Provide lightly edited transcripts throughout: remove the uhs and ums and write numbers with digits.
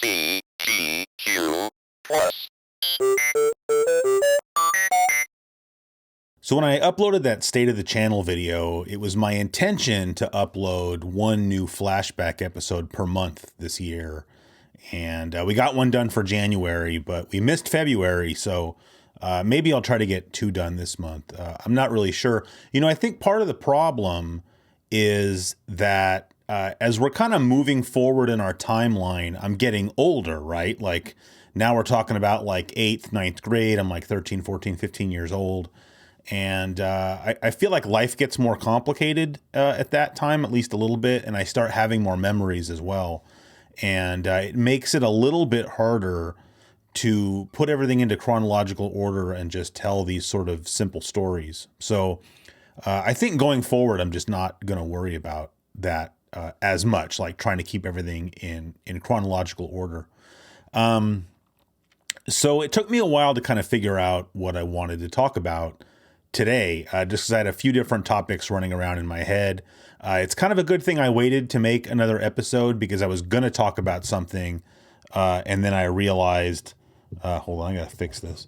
CGQ Plus. So when I uploaded that State of the Channel video, it was my intention to upload one new flashback episode per month this year. And we got one done for January, but we missed February, so maybe I'll try to get two done this month. I'm not really sure. I think part of the problem is that as we're kind of moving forward in our timeline, I'm getting older, right? Like now we're talking about like 8th, 9th grade. I'm like 13, 14, 15 years old. And I feel like life gets more complicated at that time, at least a little bit. And I start having more memories as well. And it makes it a little bit harder to put everything into chronological order and just tell these sort of simple stories. So I think going forward, I'm just not going to worry about that as much, like trying to keep everything in chronological order. So it took me a while to kind of figure out what I wanted to talk about today, just because I had a few different topics running around in my head. It's kind of a good thing I waited to make another episode because I was going to talk about something. And then I realized, hold on, I got to fix this.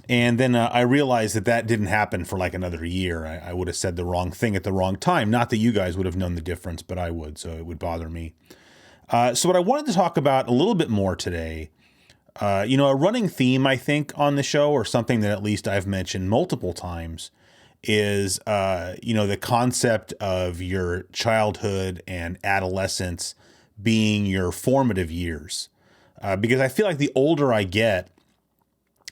And then I realized that didn't happen for like another year. I would have said the wrong thing at the wrong time. Not that you guys would have known the difference, but I would. So it would bother me. So what I wanted to talk about a little bit more today, a running theme, I think, on the show, or something that at least I've mentioned multiple times, is, the concept of your childhood and adolescence being your formative years. Because I feel like the older I get,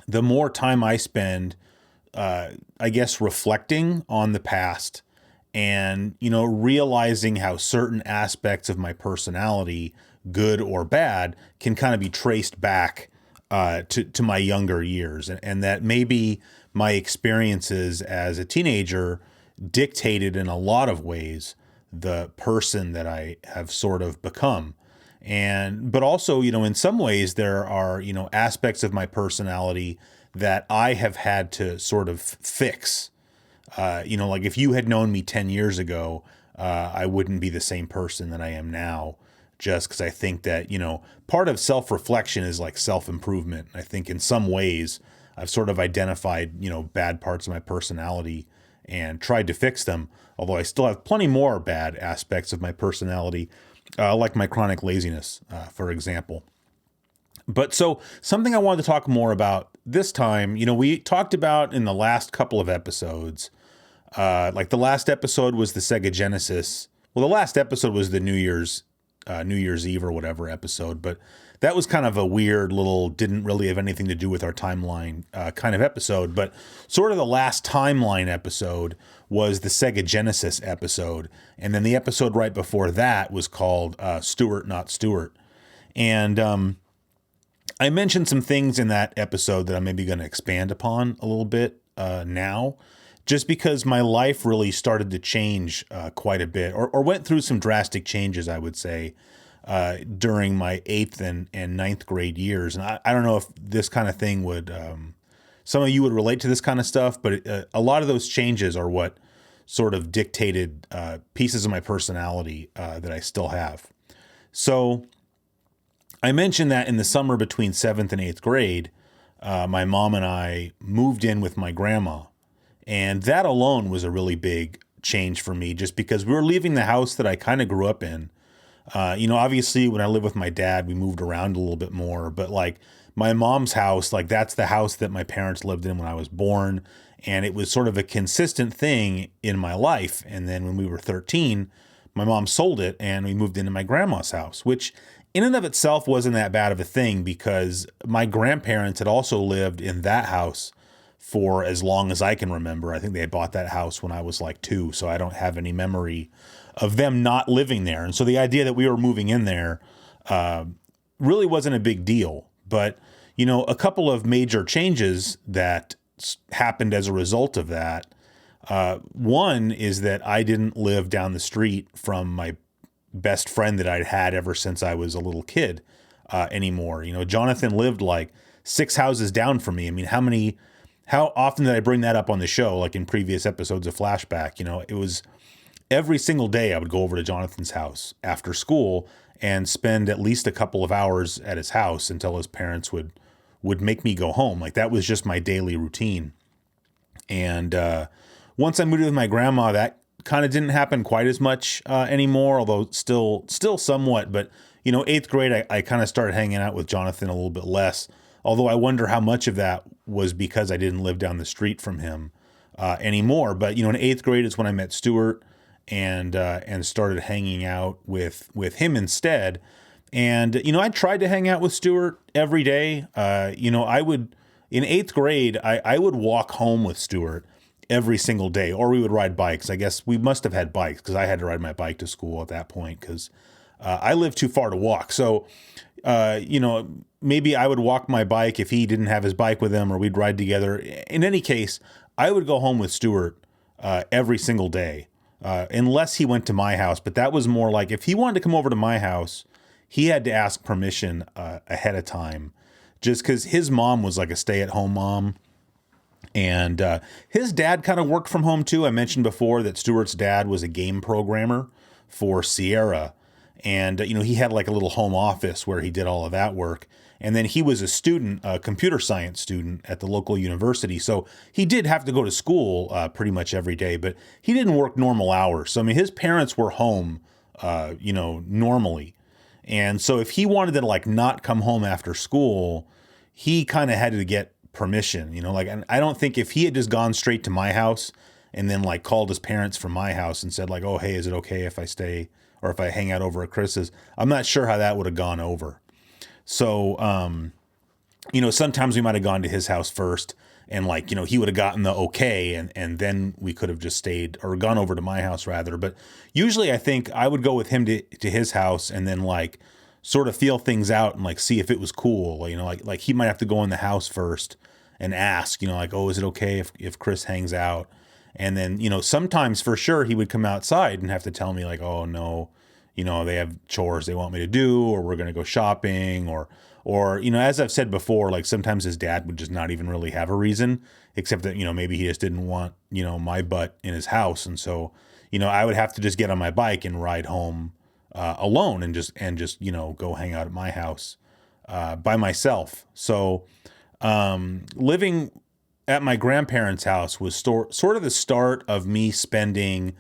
the more time I spend, reflecting on the past and, realizing how certain aspects of my personality, good or bad, can kind of be traced back to my younger years, and that maybe my experiences as a teenager dictated in a lot of ways the person that I have sort of become. But also, in some ways there are, aspects of my personality that I have had to sort of fix. Like if you had known me 10 years ago, I wouldn't be the same person that I am now. Just because I think that, part of self-reflection is like self-improvement. I think in some ways I've sort of identified, bad parts of my personality and tried to fix them. Although I still have plenty more bad aspects of my personality, like my chronic laziness, for example. But so something I wanted to talk more about this time, we talked about in the last couple of episodes, like the last episode was the Sega Genesis. Well, the last episode was the New Year's Eve or whatever episode, but that was kind of a weird little, didn't really have anything to do with our timeline kind of episode. But sort of the last timeline episode was the Sega Genesis episode. And then the episode right before that was called Stuart, Not Stuart. And I mentioned some things in that episode that I'm maybe going to expand upon a little bit now, just because my life really started to change quite a bit, or went through some drastic changes, I would say, during my 8th and 9th grade years. And I don't know if this kind of thing would, some of you would relate to this kind of stuff, but a lot of those changes are what sort of dictated pieces of my personality that I still have. So I mentioned that in the summer between 7th and 8th grade, my mom and I moved in with my grandma. And that alone was a really big change for me, just because we were leaving the house that I kind of grew up in. Obviously when I lived with my dad, we moved around a little bit more, but like my mom's house, like that's the house that my parents lived in when I was born. And it was sort of a consistent thing in my life. And then when we were 13, my mom sold it and we moved into my grandma's house, which in and of itself wasn't that bad of a thing because my grandparents had also lived in that house for as long as I can remember. I think they had bought that house when I was like 2, so I don't have any memory of them not living there. And so the idea that we were moving in there really wasn't a big deal. But, a couple of major changes that happened as a result of that. One is that I didn't live down the street from my best friend that I'd had ever since I was a little kid anymore. Jonathan lived like 6 houses down from me. I mean, how often did I bring that up on the show, like in previous episodes of Flashback? It was every single day I would go over to Jonathan's house after school and spend at least a couple of hours at his house until his parents would make me go home. Like that was just my daily routine. And once I moved with my grandma, that kind of didn't happen quite as much anymore, although still somewhat. But, you know, 8th grade, I kind of started hanging out with Jonathan a little bit less, although I wonder how much of that was because I didn't live down the street from him anymore. But, you know, in 8th grade is when I met Stuart and started hanging out with him instead. And, you know, I tried to hang out with Stuart every day. You know, in 8th grade, I would walk home with Stuart every single day, or we would ride bikes. I guess we must have had bikes because I had to ride my bike to school at that point because I lived too far to walk. So, you know, maybe I would walk my bike if he didn't have his bike with him, or we'd ride together. In any case, I would go home with Stuart every single day, unless he went to my house. But that was more like if he wanted to come over to my house, he had to ask permission ahead of time, just because his mom was like a stay-at-home mom. And his dad kind of worked from home too. I mentioned before that Stuart's dad was a game programmer for Sierra. And, you know, he had like a little home office where he did all of that work. And then he was a student, a computer science student at the local university. So he did have to go to school pretty much every day, but he didn't work normal hours. So, I mean, his parents were home, you know, normally. And so if he wanted to like not come home after school, he kind of had to get permission, you know, like, and I don't think if he had just gone straight to my house and then like called his parents from my house and said like, oh, hey, is it okay if I stay or if I hang out over at Chris's? I'm not sure how that would have gone over. So, you know, sometimes we might have gone to his house first and like, you know, he would have gotten the okay. And then we could have just stayed or gone over to my house rather. But usually I think I would go with him to his house and then like sort of feel things out and like see if it was cool. You know, like he might have to go in the house first and ask, you know, like, oh, is it okay if Chris hangs out? And then, you know, sometimes for sure he would come outside and have to tell me like, oh no, you know, they have chores they want me to do, or we're going to go shopping, or, you know, as I've said before, like sometimes his dad would just not even really have a reason, except that, you know, maybe he just didn't want, you know, my butt in his house. And so, you know, I would have to just get on my bike and ride home alone and just, you know, go hang out at my house by myself. So living at my grandparents' house was sort of the start of me spending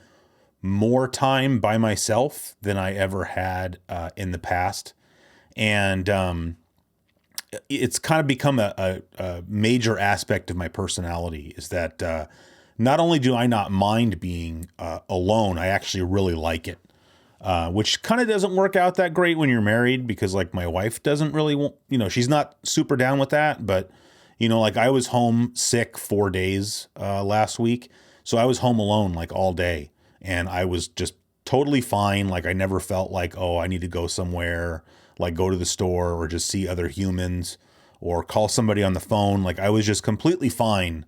more time by myself than I ever had in the past. And it's kind of become a major aspect of my personality is that not only do I not mind being alone, I actually really like it. Which kind of doesn't work out that great when you're married because like my wife doesn't really want, you know, she's not super down with that, but you know, like I was home sick 4 days last week. So I was home alone like all day and I was just totally fine. Like I never felt like, oh, I need to go somewhere, like go to the store or just see other humans or call somebody on the phone. Like I was just completely fine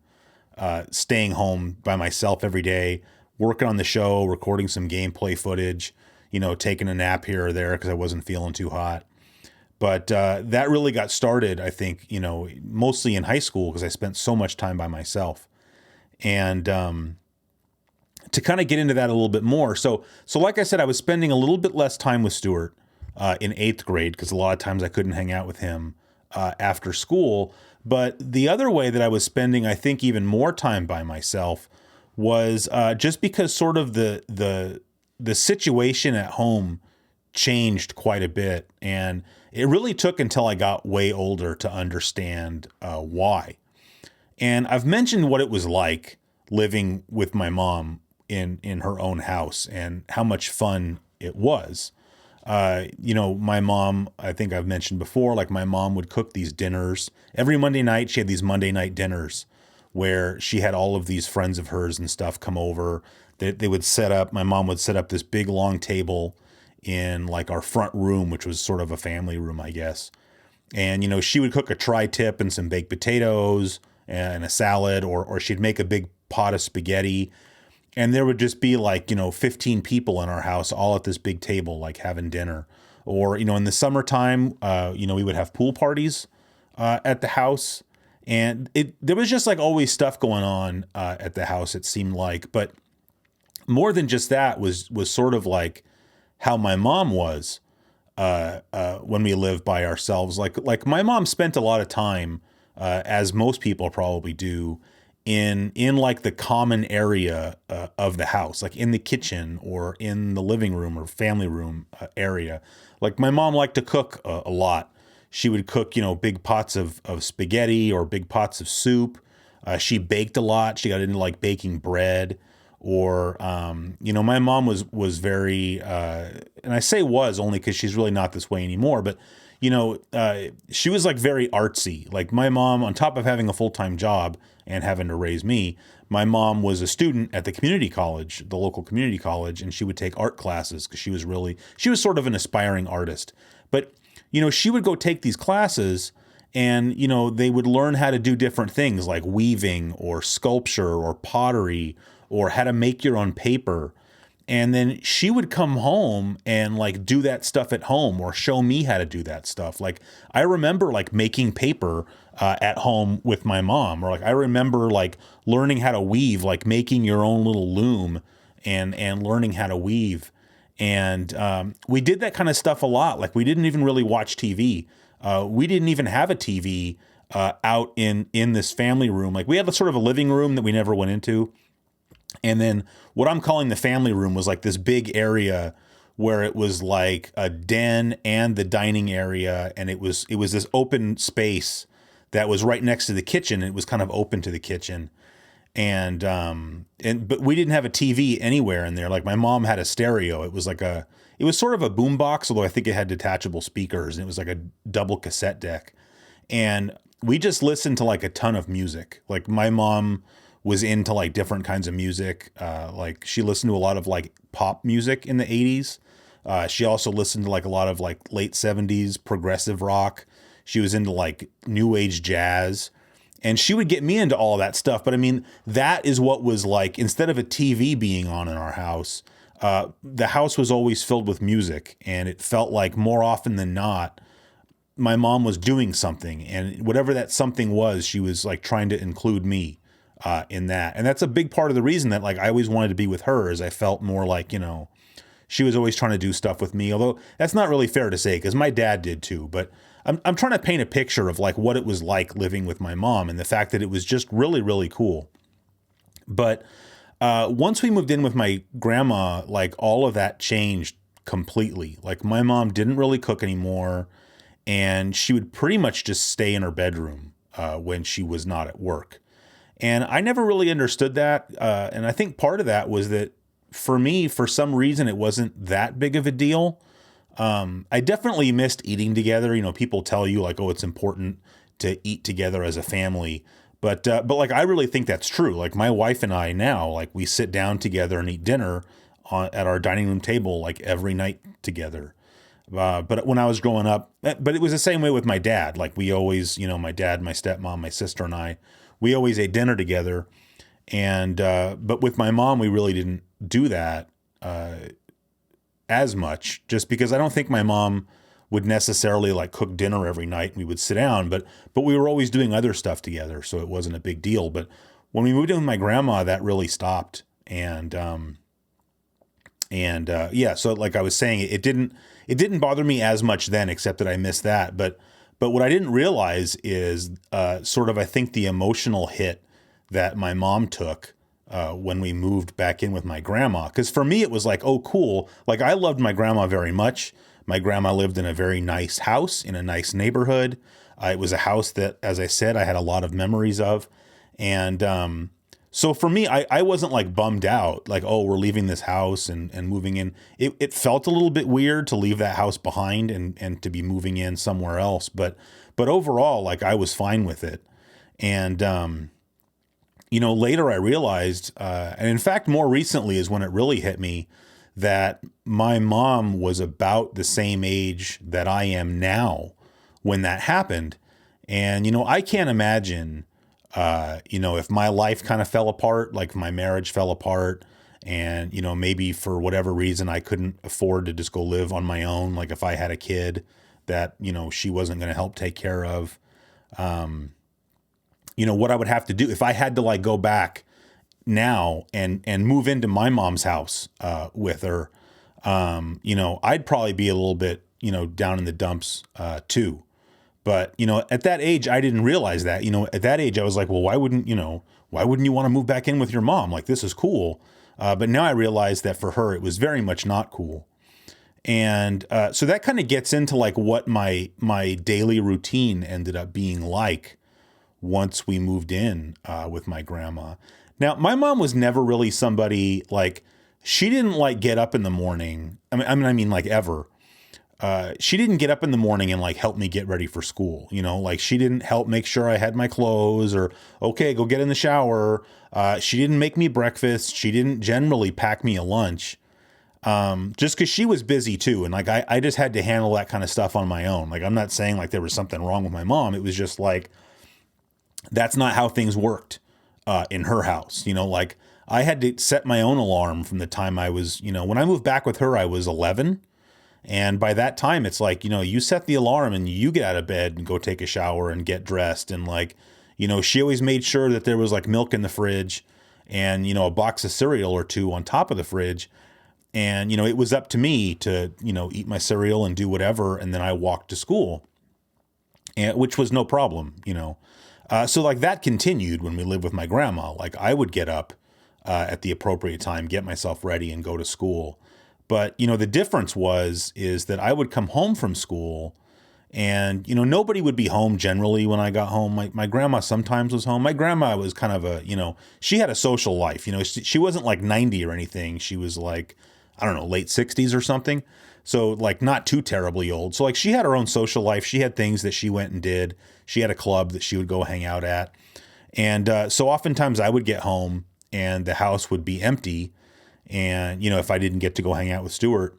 staying home by myself every day, working on the show, recording some gameplay footage, you know, taking a nap here or there because I wasn't feeling too hot. But that really got started, I think, you know, mostly in high school because I spent so much time by myself. And to kind of get into that a little bit more. So like I said, I was spending a little bit less time with Stuart in 8th grade because a lot of times I couldn't hang out with him after school. But the other way that I was spending, I think, even more time by myself was just because sort of the situation at home changed quite a bit. And it really took until I got way older to understand why. And I've mentioned what it was like living with my mom in her own house and how much fun it was. You know, my mom, I think I've mentioned before, like my mom would cook these dinners. Every Monday night, she had these Monday night dinners where she had all of these friends of hers and stuff come over. They would set up, my mom would set up this big long table in like our front room, which was sort of a family room, I guess. And, you know, she would cook a tri-tip and some baked potatoes and a salad, or she'd make a big pot of spaghetti. And there would just be like, you know, 15 people in our house, all at this big table, like having dinner. Or, you know, in the summertime, you know, we would have pool parties at the house. And there was just like always stuff going on at the house, it seemed like. But more than just that was sort of like how my mom was. when we lived by ourselves. Like my mom spent a lot of time, as most people probably do, in like the common area of the house, like in the kitchen or in the living room or family room area. Like my mom liked to cook a lot. She would cook, big pots of spaghetti or big pots of soup. She baked a lot. She got into like baking bread. Or, my mom was very, and I say was only because she's really not this way anymore, but, she was like very artsy. Like my mom, on top of having a full-time job and having to raise me, my mom was a student at the community college, the local community college, and she would take art classes because she was sort of an aspiring artist. But, she would go take these classes and, they would learn how to do different things like weaving or sculpture or pottery or how to make your own paper. And then she would come home and like do that stuff at home or show me how to do that stuff. Like I remember like making paper at home with my mom, or like I remember like learning how to weave, like making your own little loom and learning how to weave. And we did that kind of stuff a lot. Like we didn't even really watch TV. We didn't even have a TV out in this family room. Like we had a sort of a living room that we never went into. And then what I'm calling the family room was like this big area where it was like a den and the dining area. And it was this open space that was right next to the kitchen. It was kind of open to the kitchen. But we didn't have a TV anywhere in there. Like my mom had a stereo. It was sort of a boombox, although I think it had detachable speakers, and it was like a double cassette deck. And we just listened to like a ton of music. Like my mom was into like different kinds of music. Like she listened to a lot of like pop music in the 80s. She also listened to like a lot of like late 70s progressive rock. She was into like new age jazz. And she would get me into all of that stuff. But I mean, that is what was like, instead of a TV being on in our house, the house was always filled with music. And it felt like more often than not, my mom was doing something. And whatever that something was, she was like trying to include me in that. And that's a big part of the reason that like I always wanted to be with her, is I felt more like, she was always trying to do stuff with me. Although that's not really fair to say, because my dad did too. But I'm trying to paint a picture of like what it was like living with my mom, and the fact that it was just really, really cool. But once we moved in with my grandma, like all of that changed completely. Like my mom didn't really cook anymore, and she would pretty much just stay in her bedroom when she was not at work. And I never really understood that. And I think part of that was that for me, for some reason, it wasn't that big of a deal. I definitely missed eating together. People tell you like, oh, it's important to eat together as a family. But like, I really think that's true. Like my wife and I now, like we sit down together and eat dinner at our dining room table, like every night together. But when I was growing up, but it was the same way with my dad. Like we always, my dad, my stepmom, my sister and I, we always ate dinner together. And, but with my mom, we really didn't do that, as much, just because I don't think my mom would necessarily like cook dinner every night and we would sit down, but we were always doing other stuff together. So it wasn't a big deal. But when we moved in with my grandma, that really stopped. And yeah, so like I was saying, it didn't bother me as much then, except that I missed that. But what I didn't realize is, sort of, I think the emotional hit that my mom took, when we moved back in with my grandma. Because for me, it was like, oh, cool. Like I loved my grandma very much. My grandma lived in a very nice house in a nice neighborhood. It was a house that, as I said, I had a lot of memories of. And so for me, I wasn't like bummed out, like, oh, we're leaving this house and moving in. It felt a little bit weird to leave that house behind and to be moving in somewhere else. But overall, like I was fine with it. And, later I realized, and in fact, more recently is when it really hit me, that my mom was about the same age that I am now when that happened. And, I can't imagine, if my life kind of fell apart, like my marriage fell apart and, maybe for whatever reason I couldn't afford to just go live on my own. Like if I had a kid that, she wasn't going to help take care of, what I would have to do if I had to like go back now and move into my mom's house with her, I'd probably be a little bit down in the dumps, too. But, at that age, I didn't realize that. At that age, I was like, well, why wouldn't you want to move back in with your mom? Like, this is cool. But now I realize that for her, it was very much not cool. And so that kind of gets into like what my daily routine ended up being like once we moved in with my grandma. Now, my mom was never really somebody like, she didn't like get up in the morning. I mean, like ever. She didn't get up in the morning and like help me get ready for school. Like she didn't help make sure I had my clothes or, okay, go get in the shower. She didn't make me breakfast. She didn't generally pack me a lunch. Just cause she was busy too. And like, I just had to handle that kind of stuff on my own. Like, I'm not saying like there was something wrong with my mom. It was just like, that's not how things worked, in her house. Like I had to set my own alarm from the time I was, when I moved back with her, I was 11. And by that time, it's like, you set the alarm and you get out of bed and go take a shower and get dressed. And like, she always made sure that there was like milk in the fridge and, a box of cereal or two on top of the fridge. And, it was up to me to, eat my cereal and do whatever. And then I walked to school, which was no problem, So like that continued when we lived with my grandma. Like I would get up at the appropriate time, get myself ready and go to school. But, the difference is that I would come home from school and, nobody would be home generally when I got home. My grandma sometimes was home. My grandma was kind of she had a social life. She wasn't like 90 or anything. She was like, I don't know, late 60s or something. So like not too terribly old. So like she had her own social life. She had things that she went and did. She had a club that she would go hang out at. And so oftentimes I would get home and the house would be empty. And, if I didn't get to go hang out with Stuart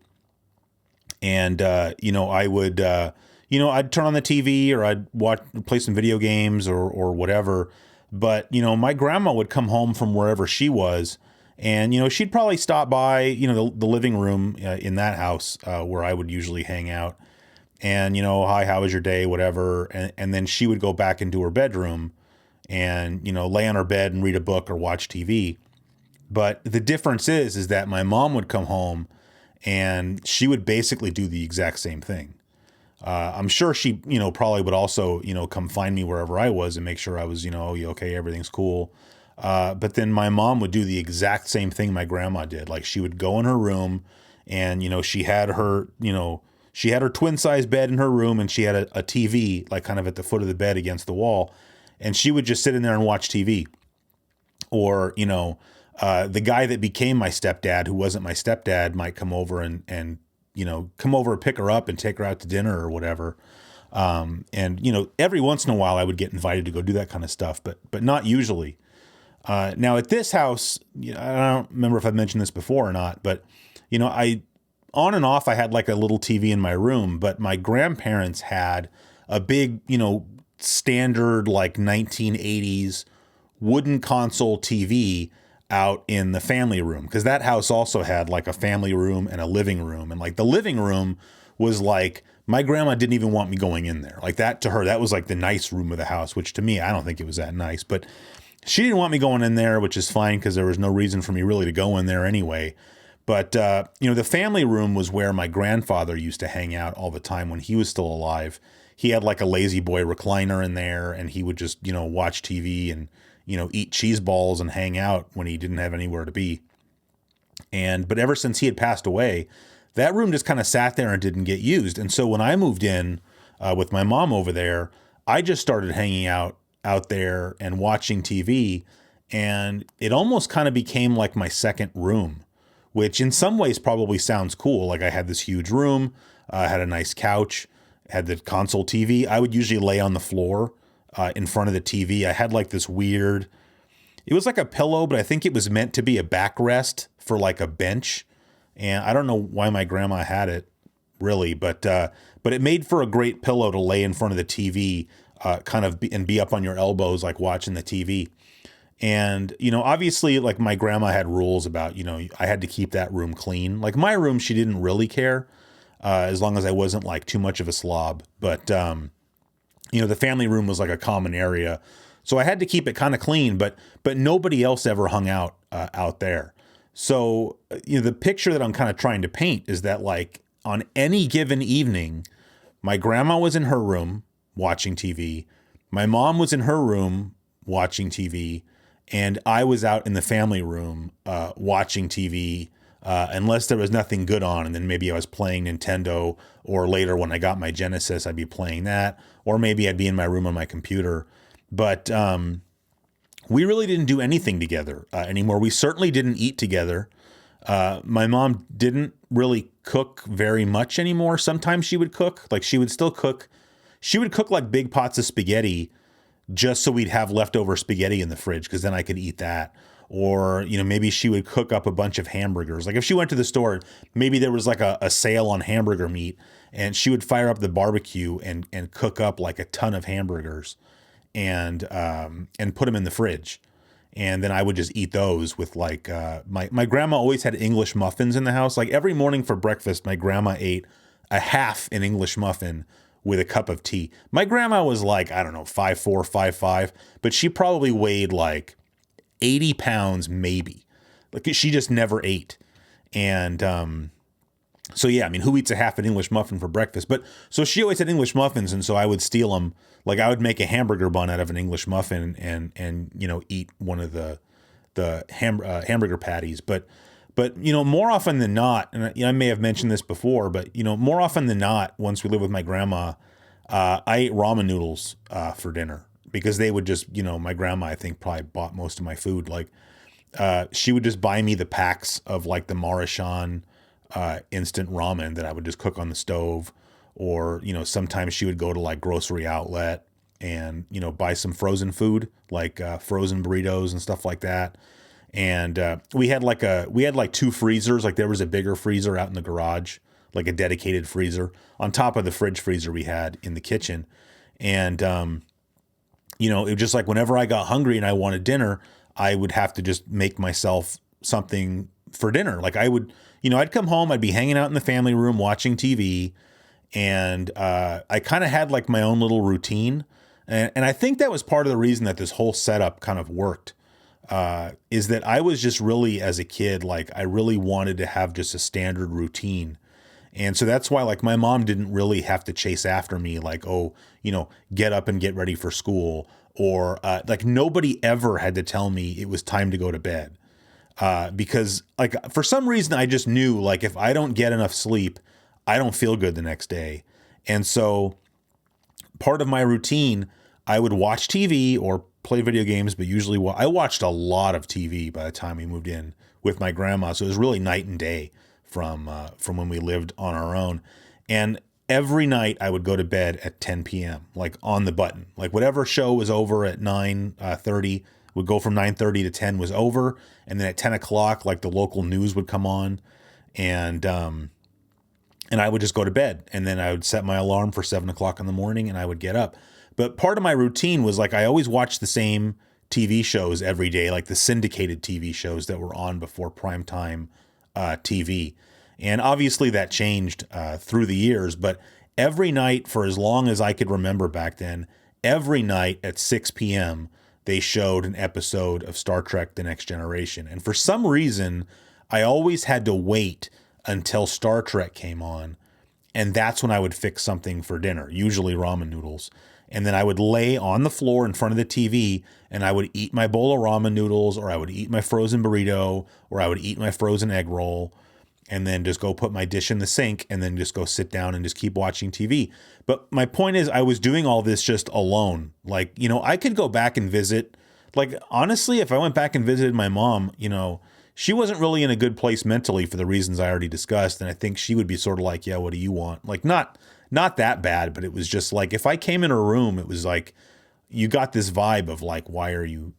and, I would, I'd turn on the TV or I'd play some video games or whatever. But, my grandma would come home from wherever she was and, she'd probably stop by, the living room in that house where I would usually hang out and, hi, how was your day? Whatever. And then she would go back into her bedroom and, lay on her bed and read a book or watch TV. But the difference is that my mom would come home and she would basically do the exact same thing. I'm sure she, probably would also, come find me wherever I was and make sure I was, oh, you okay? Everything's cool. But then my mom would do the exact same thing my grandma did. Like she would go in her room and, she had her twin size bed in her room and she had a TV like kind of at the foot of the bed against the wall. And she would just sit in there and watch TV or, the guy that became my stepdad, who wasn't my stepdad, might come over and come over and pick her up and take her out to dinner or whatever. And every once in a while I would get invited to go do that kind of stuff, but not usually. Now at this house, I don't remember if I've mentioned this before or not, but I on and off I had like a little TV in my room, but my grandparents had a big, standard like 1980s wooden console TV out in the family room, because that house also had like a family room and a living room. And like the living room was like, my grandma didn't even want me going in there. Like that to her, that was like the nice room of the house, which to me, I don't think it was that nice, but she didn't want me going in there, which is fine because there was no reason for me really to go in there anyway. But, the family room was where my grandfather used to hang out all the time when he was still alive. He had like a lazy boy recliner in there and he would just, watch TV and, eat cheese balls and hang out when he didn't have anywhere to be. But ever since he had passed away, that room just kind of sat there and didn't get used. And so when I moved in with my mom over there, I just started hanging out there and watching TV. And it almost kind of became like my second room, which in some ways probably sounds cool. Like I had this huge room, had a nice couch, had the console TV. I would usually lay on the floor in front of the TV. I had like this weird, it was like a pillow, but I think it was meant to be a backrest for like a bench. And I don't know why my grandma had it really, but it made for a great pillow to lay in front of the TV, and be up on your elbows, like watching the TV. And, obviously like my grandma had rules about, I had to keep that room clean. Like my room, she didn't really care, as long as I wasn't like too much of a slob, but, the family room was like a common area. So I had to keep it kind of clean, but nobody else ever hung out there. So, the picture that I'm kind of trying to paint is that like, on any given evening, my grandma was in her room watching TV. My mom was in her room watching TV, and I was out in the family room watching TV, unless there was nothing good on, and then maybe I was playing Nintendo, or later when I got my Genesis, I'd be playing that, or maybe I'd be in my room on my computer. But we really didn't do anything together anymore. We certainly didn't eat together. My mom didn't really cook very much anymore. Sometimes she would cook, like she would still cook. She would cook like big pots of spaghetti just so we'd have leftover spaghetti in the fridge, because then I could eat that. Or, maybe she would cook up a bunch of hamburgers. Like if she went to the store, maybe there was like a sale on hamburger meat, and she would fire up the barbecue and cook up like a ton of hamburgers and put them in the fridge. And then I would just eat those with like, my grandma always had English muffins in the house. Like every morning for breakfast, my grandma ate a half an English muffin with a cup of tea. My grandma was like, I don't know, 5'4", 5'5", but she probably weighed like 80 pounds maybe. Like she just never ate. And so yeah, I mean, who eats a half an English muffin for breakfast? But so she always had English muffins, and so I would steal them. Like I would make a hamburger bun out of an English muffin and eat one of the hamburger patties. But more often than not, and I may have mentioned this before, but more often than not, once we lived with my grandma, I ate ramen noodles for dinner, because they would just, my grandma, I think, probably bought most of my food. Like she would just buy me the packs of like the Marichan instant ramen that I would just cook on the stove. Or, sometimes she would go to like grocery outlet and, buy some frozen food, like frozen burritos and stuff like that. And we had like two freezers. Like there was a bigger freezer out in the garage, like a dedicated freezer on top of the fridge freezer we had in the kitchen. And, it was just like whenever I got hungry and I wanted dinner, I would have to just make myself something for dinner. Like I would, I'd come home, I'd be hanging out in the family room watching TV. And I kind of had like my own little routine. And I think that was part of the reason that this whole setup kind of worked. Is that I was just really, as a kid, like I really wanted to have just a standard routine. And so that's why like my mom didn't really have to chase after me like, oh, get up and get ready for school. Or like nobody ever had to tell me it was time to go to bed. Because like for some reason I just knew like if I don't get enough sleep, I don't feel good the next day. And so part of my routine, I would watch TV or play video games, but usually I watched a lot of TV by the time we moved in with my grandma. So it was really night and day from when we lived on our own. And every night I would go to bed at 10 p.m., like on the button, like whatever show was over at 9:30 would go from 9:30 to 10 was over. And then at 10 o'clock, like the local news would come on, and I would just go to bed, and then I would set my alarm for 7 o'clock in the morning, and I would get up. But part of my routine was like I always watched the same TV shows every day, like the syndicated TV shows that were on before primetime TV. And obviously that changed through the years, but every night for as long as I could remember back then, every night at 6 p.m., they showed an episode of Star Trek: The Next Generation. And for some reason, I always had to wait until Star Trek came on, and that's when I would fix something for dinner, usually ramen noodles. And then I would lay on the floor in front of the TV, and I would eat my bowl of ramen noodles, or I would eat my frozen burrito, or I would eat my frozen egg roll, and then just go put my dish in the sink, and then just go sit down and just keep watching TV. But my point is, I was doing all this just alone. Like, I could go back and visit. Like, honestly, if I went back and visited my mom, she wasn't really in a good place mentally for the reasons I already discussed. And I think she would be sort of like, yeah, what do you want? Like, not that bad, but it was just like, if I came in her room, it was like, you got this vibe of like, why are you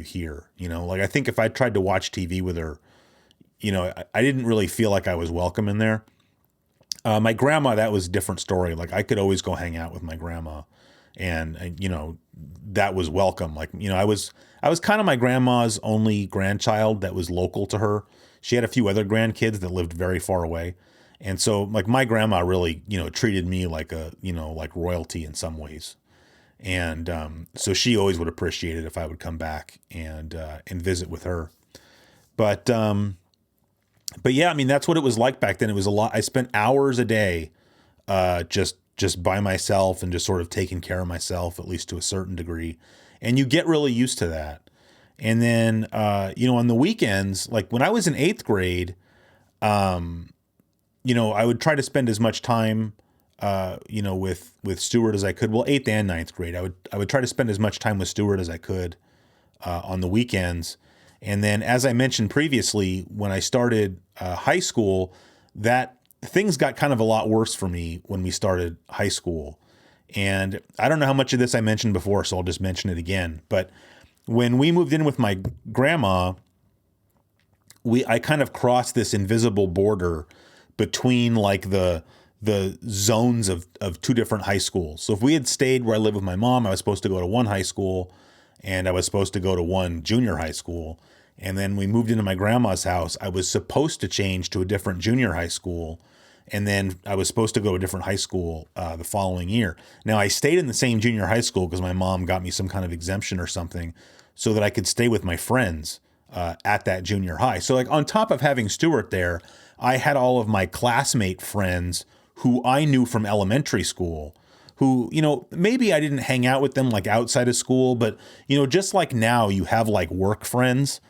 here? Like, I think if I tried to watch TV with her, I didn't really feel like I was welcome in there. My grandma, that was a different story. Like I could always go hang out with my grandma, and that was welcome. Like, I was kind of my grandma's only grandchild that was local to her. She had a few other grandkids that lived very far away. And so like my grandma really, treated me like like royalty in some ways. And so she always would appreciate it if I would come back and visit with her. But But yeah, I mean, that's what it was like back then. It was a lot. I spent hours a day, just by myself and just sort of taking care of myself, at least to a certain degree. And you get really used to that. And then, on the weekends, like when I was in eighth grade, I would try to spend as much time, with Stuart as I could. Well, eighth and ninth grade, I would try to spend as much time with Stuart as I could, on the weekends. And then, as I mentioned previously, when I started high school, that things got kind of a lot worse for me when we started high school. And I don't know how much of this I mentioned before, so I'll just mention it again. But when we moved in with my grandma, I kind of crossed this invisible border between like the zones of two different high schools. So if we had stayed where I lived with my mom, I was supposed to go to one high school and I was supposed to go to one junior high school. And then we moved into my grandma's house. I was supposed to change to a different junior high school. And then I was supposed to go to a different high school the following year. Now, I stayed in the same junior high school because my mom got me some kind of exemption or something so that I could stay with my friends at that junior high. So like on top of having Stuart there, I had all of my classmate friends who I knew from elementary school who, maybe I didn't hang out with them like outside of school, but, just like now you have like work friends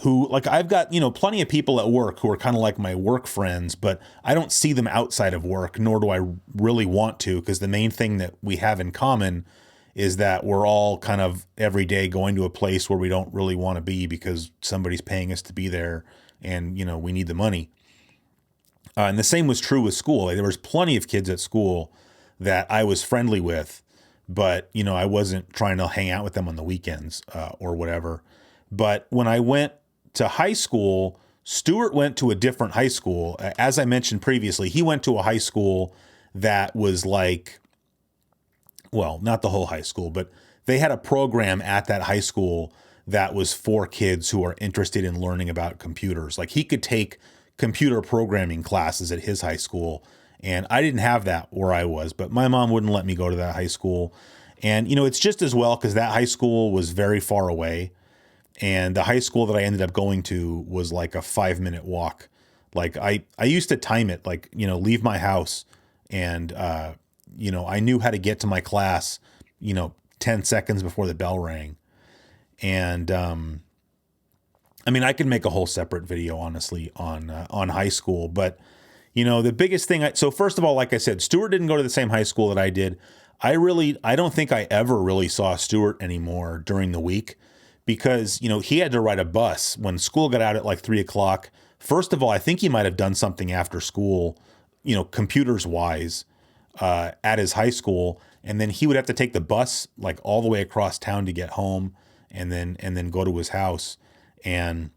who like I've got, plenty of people at work who are kind of like my work friends, but I don't see them outside of work, nor do I really want to, because the main thing that we have in common is that we're all kind of every day going to a place where we don't really want to be because somebody's paying us to be there and, we need the money. And the same was true with school. Like, there was plenty of kids at school that I was friendly with, but, I wasn't trying to hang out with them on the weekends or whatever. But when I went to high school, Stuart went to a different high school. As I mentioned previously, he went to a high school that was like, well, not the whole high school, but they had a program at that high school that was for kids who are interested in learning about computers. Like, he could take computer programming classes at his high school, and I didn't have that where I was, but my mom wouldn't let me go to that high school. And, it's just as well because that high school was very far away. And the high school that I ended up going to was like a 5-minute walk. Like I used to time it, like, leave my house and, I knew how to get to my class, 10 seconds before the bell rang. And, I mean, I could make a whole separate video, honestly, on high school, but, the biggest thing, so first of all, like I said, Stuart didn't go to the same high school that I did. I don't think I ever really saw Stuart anymore during the week. Because, he had to ride a bus when school got out at like 3:00. First of all, I think he might have done something after school, computers wise, at his high school. And then he would have to take the bus like all the way across town to get home and then go to his house. And,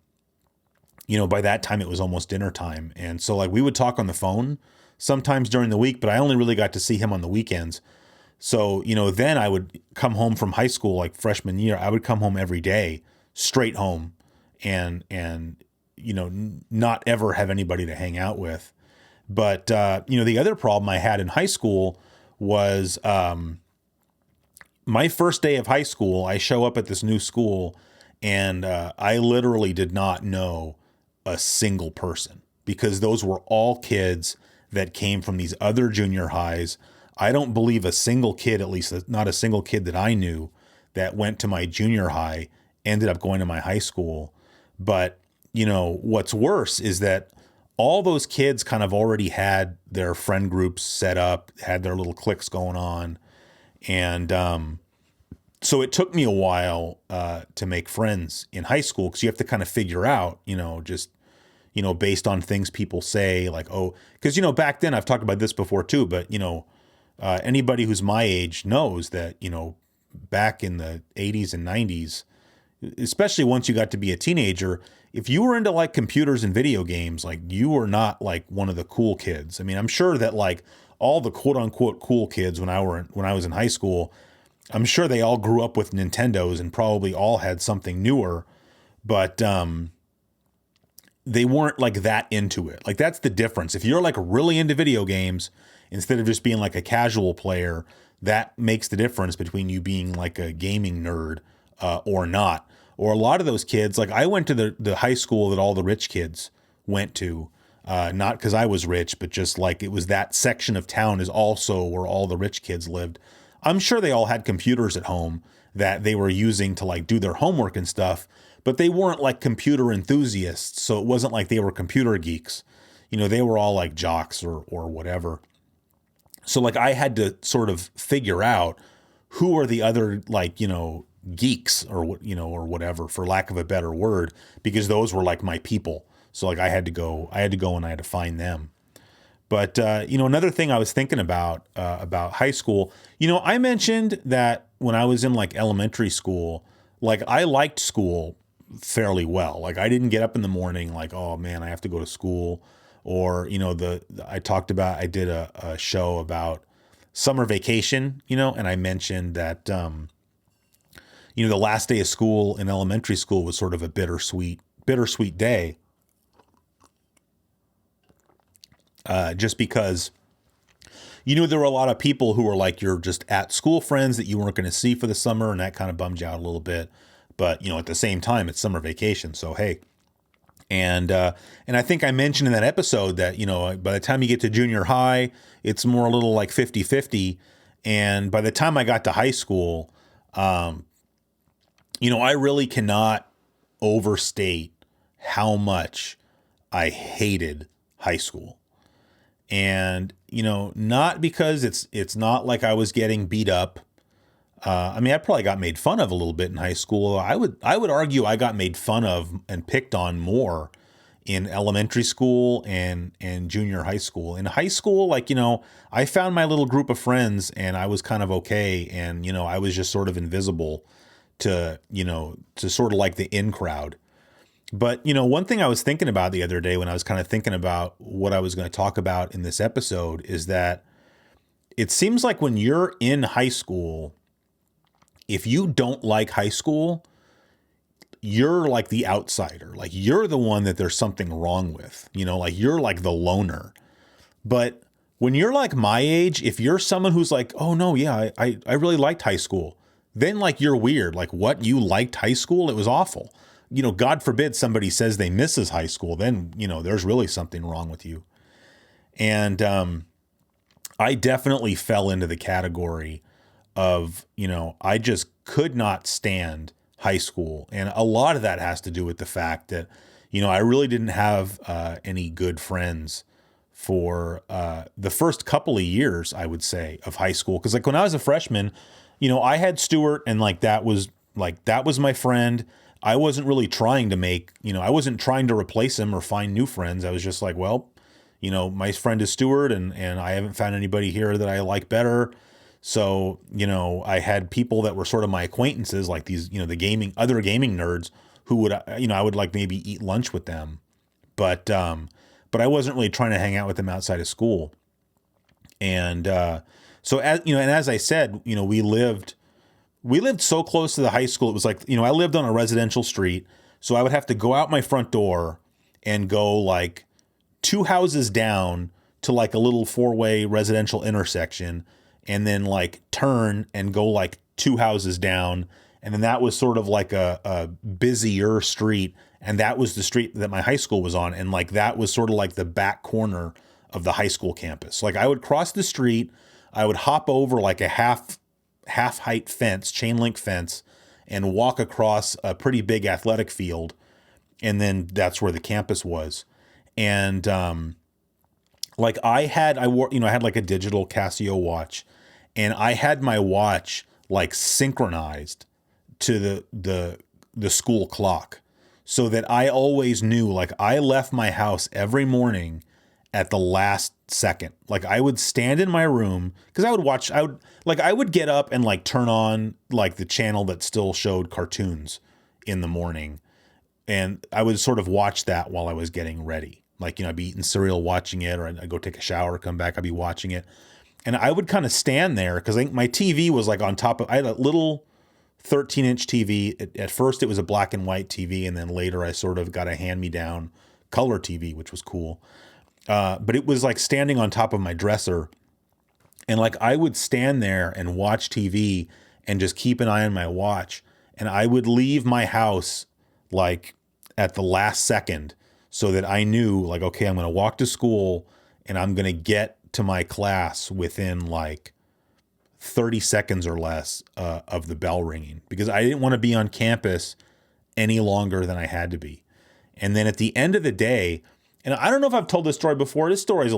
by that time it was almost dinner time. And so like we would talk on the phone sometimes during the week, but I only really got to see him on the weekends. So, then I would come home from high school, like freshman year, I would come home every day, straight home and, not ever have anybody to hang out with. But, the other problem I had in high school was, my first day of high school, I show up at this new school and, I literally did not know a single person because those were all kids that came from these other junior highs. I don't believe a single kid, at least not a single kid that I knew that went to my junior high, ended up going to my high school. But, what's worse is that all those kids kind of already had their friend groups set up, had their little cliques going on. And so it took me a while to make friends in high school because you have to kind of figure out, just based on things people say, like, oh, because, back then I've talked about this before too, but, anybody who's my age knows that, back in the 80s and 90s, especially once you got to be a teenager, if you were into like computers and video games, like you were not like one of the cool kids. I mean, I'm sure that like all the quote unquote cool kids when I was in high school, I'm sure they all grew up with Nintendos and probably all had something newer, but they weren't like that into it. Like that's the difference. If you're like really into video games, instead of just being like a casual player, that makes the difference between you being like a gaming nerd or not. Or a lot of those kids, like I went to the high school that all the rich kids went to. Not because I was rich, but just like it was that section of town is also where all the rich kids lived. I'm sure they all had computers at home that they were using to like do their homework and stuff, but they weren't like computer enthusiasts. So it wasn't like they were computer geeks. They were all like jocks or whatever. So like I had to sort of figure out who are the other like, geeks or what, or whatever, for lack of a better word, because those were like my people. So like I had to go and I had to find them. But, another thing I was thinking about high school, I mentioned that when I was in like elementary school, like I liked school fairly well. Like I didn't get up in the morning like, oh man, I have to go to school. Or, I did a show about summer vacation, and I mentioned that, the last day of school in elementary school was sort of a bittersweet day. Just because, there were a lot of people who were like your just at school friends that you weren't going to see for the summer, and that kind of bummed you out a little bit. But, at the same time, it's summer vacation. So, hey. And I think I mentioned in that episode that, by the time you get to junior high, it's more a little like 50-50. And by the time I got to high school, I really cannot overstate how much I hated high school. And, not because it's not like I was getting beat up. I probably got made fun of a little bit in high school. I would argue I got made fun of and picked on more in elementary school and junior high school. In high school, like, I found my little group of friends and I was kind of okay. And, I was just sort of invisible to sort of like the in crowd. But, one thing I was thinking about the other day when I was kind of thinking about what I was going to talk about in this episode is that it seems like when you're in high school, if you don't like high school, you're like the outsider. Like you're the one that there's something wrong with, like you're like the loner. But when you're like my age, if you're someone who's like, oh no, yeah, I really liked high school, then like you're weird. Like what, you liked high school? It was awful. God forbid somebody says they misses high school, then, there's really something wrong with you. And I definitely fell into the category of, I just could not stand high school. And a lot of that has to do with the fact that, I really didn't have any good friends for the first couple of years, I would say, of high school. Because like when I was a freshman, I had Stuart, and like that was my friend. I wasn't really trying to make, I wasn't trying to replace him or find new friends. I was just like, well, my friend is Stuart, and I haven't found anybody here that I like better. So, I had people that were sort of my acquaintances, like these, other gaming nerds who would, I would like maybe eat lunch with them, but I wasn't really trying to hang out with them outside of school. And, so as, and as I said, we lived so close to the high school. It was like, I lived on a residential street, so I would have to go out my front door and go like 2 houses down to like a little 4-way residential intersection, and then like turn and go like 2 houses down. And then that was sort of like a busier street. And that was the street that my high school was on. And like, that was sort of like the back corner of the high school campus. Like I would cross the street, I would hop over like a half height fence, chain link fence, and walk across a pretty big athletic field. And then that's where the campus was. And, like I had like a digital Casio watch, and I had my watch like synchronized to the school clock, so that I always knew, like I left my house every morning at the last second. Like I would stand in my room, because I would get up and like turn on like the channel that still showed cartoons in the morning, and I would sort of watch that while I was getting ready. Like, I'd be eating cereal, watching it, or I'd go take a shower, come back, I'd be watching it. And I would kind of stand there, because I think my TV was like on top of, I had a little 13-inch TV. At first it was a black and white TV, and then later I sort of got a hand-me-down color TV, which was cool. But it was like standing on top of my dresser. And like I would stand there and watch TV and just keep an eye on my watch. And I would leave my house like at the last second, so that I knew like, okay, I'm going to walk to school and I'm going to get to my class within like 30 seconds or less of the bell ringing, because I didn't want to be on campus any longer than I had to be. And then at the end of the day, and I don't know if I've told this story before. This story is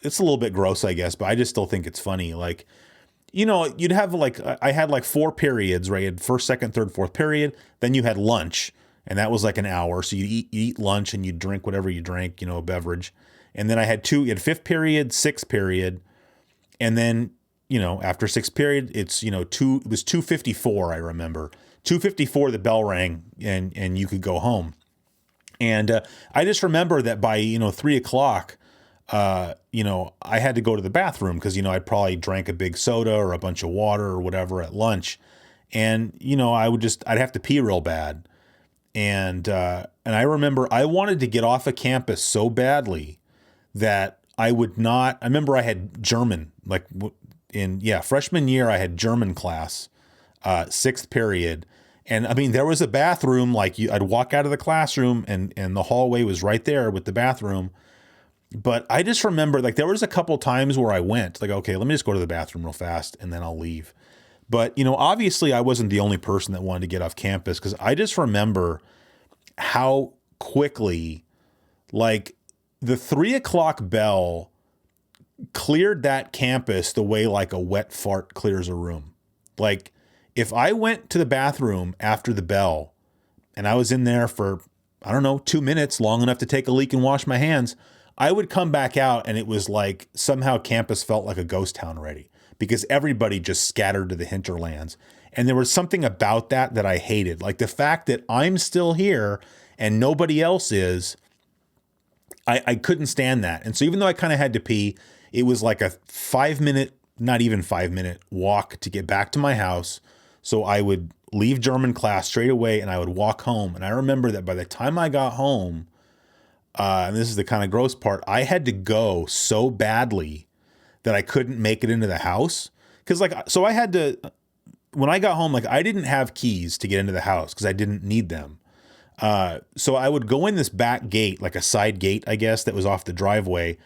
it's a little bit gross, I guess, but I just still think it's funny. Like, you know, you'd have like, I had like 4 periods, right? You had first, second, third, fourth period. Then you had lunch, and that was like an hour. So you eat lunch and you drink whatever you drank, you know, a beverage. And then you had 5th period, 6th period. And then, you know, after 6th period, it's, you know, it was 2:54, I remember. 2:54, the bell rang and you could go home. And I just remember that by, you know, 3 o'clock, you know, I had to go to the bathroom because, you know, I'd probably drank a big soda or a bunch of water or whatever at lunch. And, you know, I'd have to pee real bad. And I remember I wanted to get off of campus so badly that I remember I had German, like freshman year, I had German class, 6th period. And I mean, there was a bathroom, like I'd walk out of the classroom and the hallway was right there with the bathroom. But I just remember like there was a couple times where I went like, okay, let me just go to the bathroom real fast and then I'll leave. But, you know, obviously I wasn't the only person that wanted to get off campus, because I just remember how quickly like the 3 o'clock bell cleared that campus the way like a wet fart clears a room. Like if I went to the bathroom after the bell and I was in there for, I don't know, 2 minutes, long enough to take a leak and wash my hands, I would come back out and it was like somehow campus felt like a ghost town already, because everybody just scattered to the hinterlands. And there was something about that I hated. Like the fact that I'm still here and nobody else is, I couldn't stand that. And so even though I kind of had to pee, it was like a 5-minute, not even 5-minute walk to get back to my house. So I would leave German class straight away and I would walk home. And I remember that by the time I got home, and this is the kind of gross part, I had to go so badly that I couldn't make it into the house. Cause like, so I had to, when I got home, like I didn't have keys to get into the house because I didn't need them. So I would go in this back gate, like a side gate, I guess, that was off the driveway,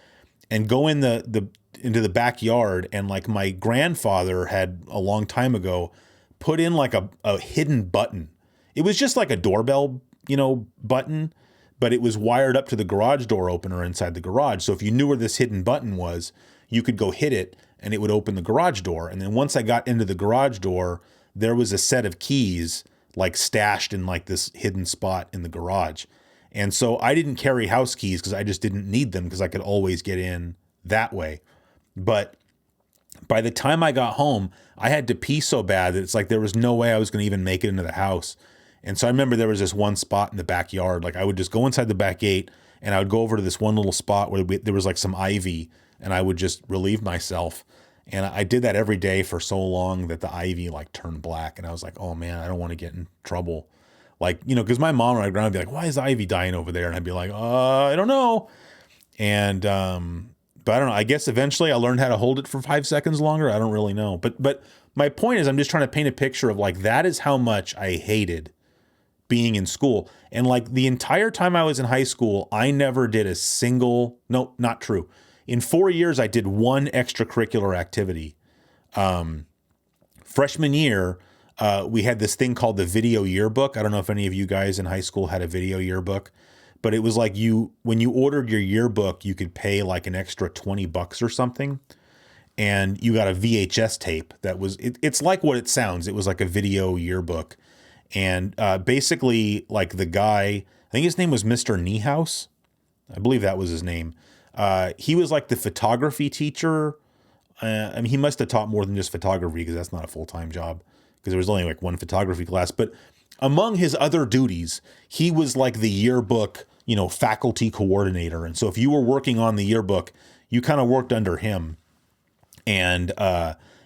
and go in into the backyard. And like my grandfather had a long time ago put in like a hidden button. It was just like a doorbell, you know, button, but it was wired up to the garage door opener inside the garage. So if you knew where this hidden button was, you could go hit it and it would open the garage door. And then once I got into the garage door, there was a set of keys like stashed in like this hidden spot in the garage. And so I didn't carry house keys because I just didn't need them, because I could always get in that way. But by the time I got home, I had to pee so bad that it's like there was no way I was going to even make it into the house. And so I remember there was this one spot in the backyard. Like I would just go inside the back gate and I would go over to this one little spot where there was like some ivy, and I would just relieve myself. And I did that every day for so long that the ivy like turned black. And I was like, oh man, I don't want to get in trouble. Like, you know, because my mom and I would be like, why is the ivy dying over there? And I'd be like, I don't know. And, but I don't know. I guess eventually I learned how to hold it for 5 seconds longer. I don't really know. But my point is, I'm just trying to paint a picture of like, that is how much I hated being in school. And like the entire time I was in high school, I never did a single, no, not true. In 4 years, I did one extracurricular activity. Freshman year, we had this thing called the video yearbook. I don't know if any of you guys in high school had a video yearbook, but it was like when you ordered your yearbook, you could pay like an extra $20 or something. And you got a VHS tape that was, it's like what it sounds. It was like a video yearbook. And basically like the guy, I think his name was Mr. Niehaus. I believe that was his name. He was like the photography teacher. I mean, he must have taught more than just photography, because that's not a full-time job, because there was only like one photography class. But among his other duties, he was like the yearbook, you know, faculty coordinator. And so if you were working on the yearbook, you kind of worked under him. And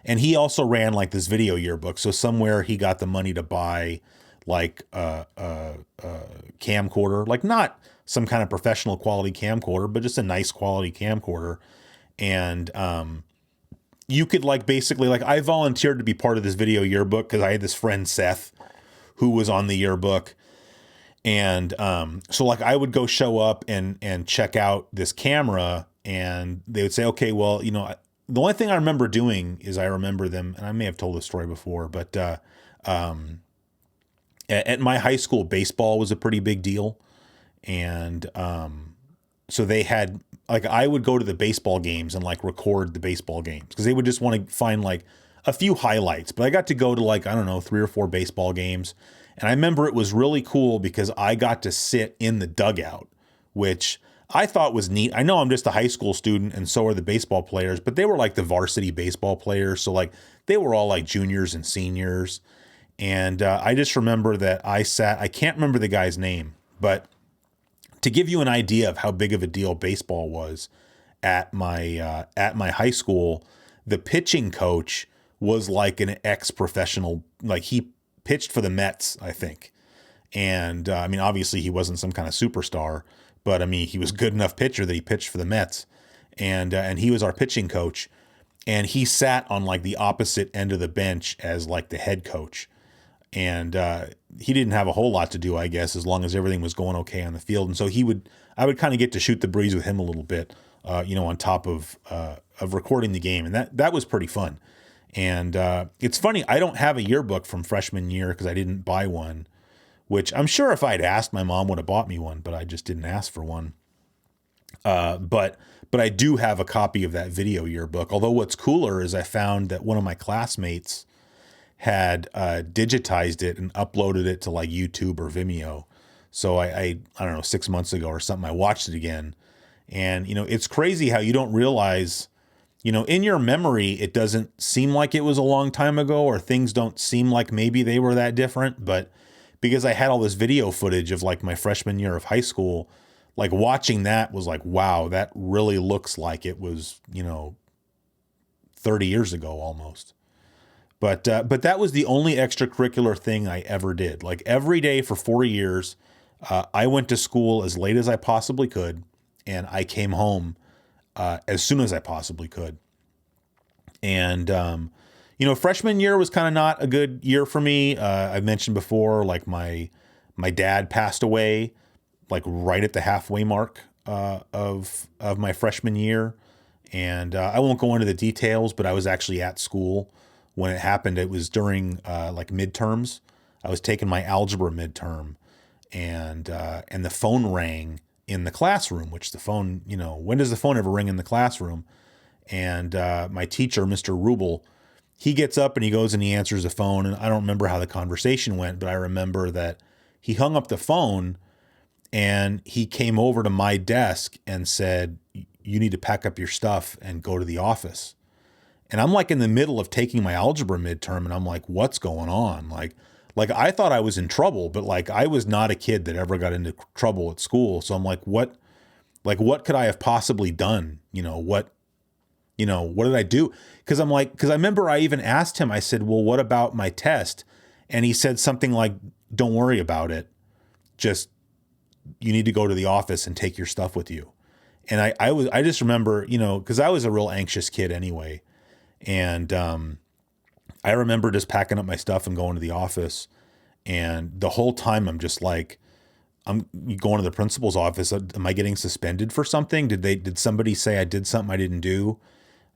he also ran like this video yearbook. So somewhere he got the money to buy like a camcorder, like not some kind of professional quality camcorder, but just a nice quality camcorder. And you could like basically, like I volunteered to be part of this video yearbook because I had this friend Seth who was on the yearbook. And so like I would go show up and check out this camera, and they would say, okay, well, the only thing I remember doing is I remember them, and I may have told this story before, but at my high school, baseball was a pretty big deal. And so they had, like, I would go to the baseball games and like record the baseball games because they would just want to find like a few highlights. But I got to go to like, I don't know, 3 or 4 baseball games. And I remember it was really cool because I got to sit in the dugout, which I thought was neat. I know I'm just a high school student and so are the baseball players, but they were like the varsity baseball players. So like they were all like juniors and seniors. And I just remember that I can't remember the guy's name, but to give you an idea of how big of a deal baseball was at my high school, the pitching coach was like an ex-professional, like he pitched for the Mets, I think. And I mean, obviously he wasn't some kind of superstar, but I mean, he was a good enough pitcher that he pitched for the Mets. And he was our pitching coach, and he sat on like the opposite end of the bench as like the head coach. And he didn't have a whole lot to do, I guess, as long as everything was going okay on the field. And so I would kind of get to shoot the breeze with him a little bit, on top of recording the game. And that was pretty fun. And it's funny, I don't have a yearbook from freshman year because I didn't buy one, which I'm sure if I'd asked, my mom would have bought me one, but I just didn't ask for one. But I do have a copy of that video yearbook. Although what's cooler is I found that one of my classmates had digitized it and uploaded it to like YouTube or Vimeo. So I don't know, 6 months ago or something, I watched it again. And, it's crazy how you don't realize, in your memory, it doesn't seem like it was a long time ago, or things don't seem like maybe they were that different. But because I had all this video footage of like my freshman year of high school, like watching that was like, wow, that really looks like it was, 30 years ago almost. But that was the only extracurricular thing I ever did. Like every day for 4 years, I went to school as late as I possibly could, and I came home as soon as I possibly could. And freshman year was kind of not a good year for me. I mentioned before, like my dad passed away, like right at the halfway mark of my freshman year, and I won't go into the details, but I was actually at school when it happened. It was during like midterms. I was taking my algebra midterm, and the phone rang in the classroom, which the phone, when does the phone ever ring in the classroom? And my teacher, Mr. Rubel, he gets up and he goes and he answers the phone. And I don't remember how the conversation went, but I remember that he hung up the phone and he came over to my desk and said, "You need to pack up your stuff and go to the office." And I'm like in the middle of taking my algebra midterm, and I'm like, what's going on? Like I thought I was in trouble, but like I was not a kid that ever got into trouble at school. So I'm like, what could I have possibly done? What did I do? Because I remember I even asked him, I said, well, what about my test? And he said something like, don't worry about it. Just, you need to go to the office and take your stuff with you. And I just remember, because I was a real anxious kid anyway. And I remember just packing up my stuff and going to the office. And the whole time I'm just like, I'm going to the principal's office. Am I getting suspended for something? Did somebody say I did something I didn't do?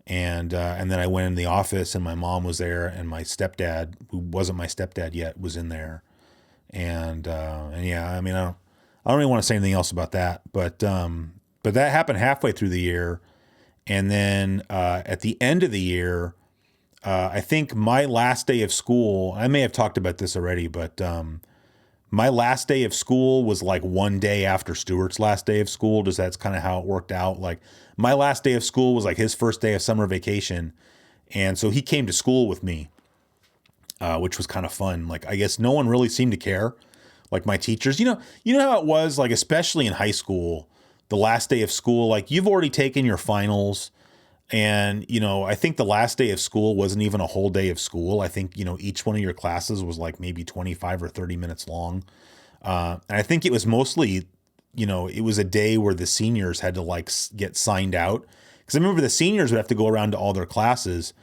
And then I went in the office and my mom was there, and my stepdad, who wasn't my stepdad yet, was in there. And yeah, I mean, I don't really want to say anything else about that, but that happened halfway through the year. And then at the end of the year, I think my last day of school, I may have talked about this already, but my last day of school was like one day after Stuart's last day of school. Just that's kind of how it worked out. Like my last day of school was like his first day of summer vacation. And so he came to school with me, which was kind of fun. Like, I guess no one really seemed to care. Like my teachers, you know how it was, like, especially in high school, the last day of school, like you've already taken your finals. And, I think the last day of school wasn't even a whole day of school. I think, each one of your classes was like maybe 25 or 30 minutes long. And I think it was mostly, it was a day where the seniors had to like get signed out. Because I remember the seniors would have to go around to all their classes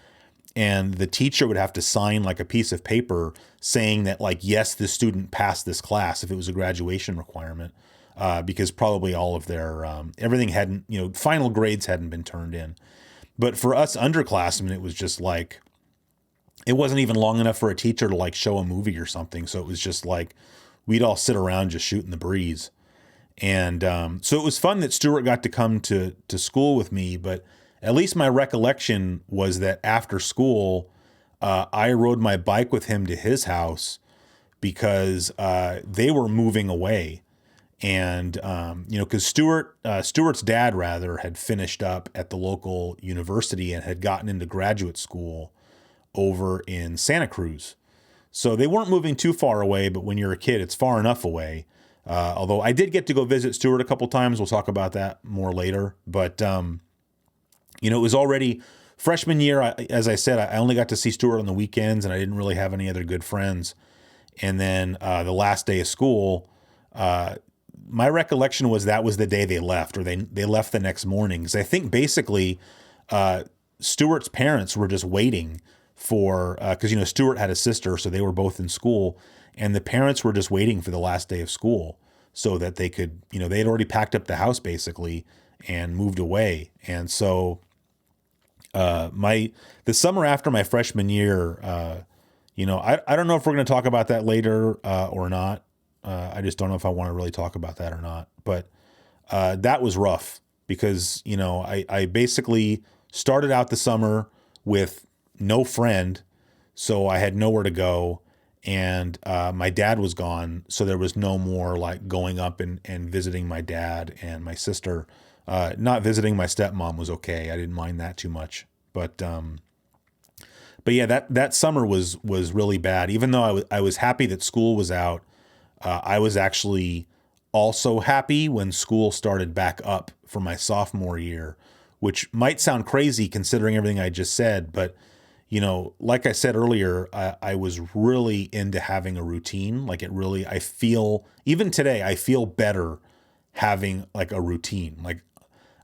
and the teacher would have to sign like a piece of paper saying that like, yes, this student passed this class if it was a graduation requirement, because probably all of their, everything hadn't, final grades hadn't been turned in. But for us underclassmen, it was just like, it wasn't even long enough for a teacher to like show a movie or something. So it was just like, we'd all sit around just shooting the breeze. And so it was fun that Stuart got to come to school with me, but at least my recollection was that after school, I rode my bike with him to his house because they were moving away. And, because Stuart's dad rather had finished up at the local university and had gotten into graduate school over in Santa Cruz. So they weren't moving too far away, but when you're a kid, it's far enough away. Although I did get to go visit Stuart a couple times. We'll talk about that more later. But, it was already freshman year. As I said, I only got to see Stuart on the weekends, and I didn't really have any other good friends. And then the last day of school, my recollection was that was the day they left, or they left the next morning. Because I think basically Stuart's parents were just waiting for, because, Stuart had a sister, so they were both in school. And the parents were just waiting for the last day of school so that they could, they had already packed up the house basically and moved away. And so the summer after my freshman year, I don't know if we're going to talk about that later or not. I just don't know if I want to really talk about that or not. But that was rough because, I basically started out the summer with no friend, so I had nowhere to go. And my dad was gone, so there was no more like going up and visiting my dad and my sister. Not visiting my stepmom was okay. I didn't mind that too much. But yeah, that summer was really bad. Even though I was happy that school was out, I was actually also happy when school started back up for my sophomore year, which might sound crazy considering everything I just said, but like I said earlier, I was really into having a routine. Like I feel, even today, I feel better having like a routine. Like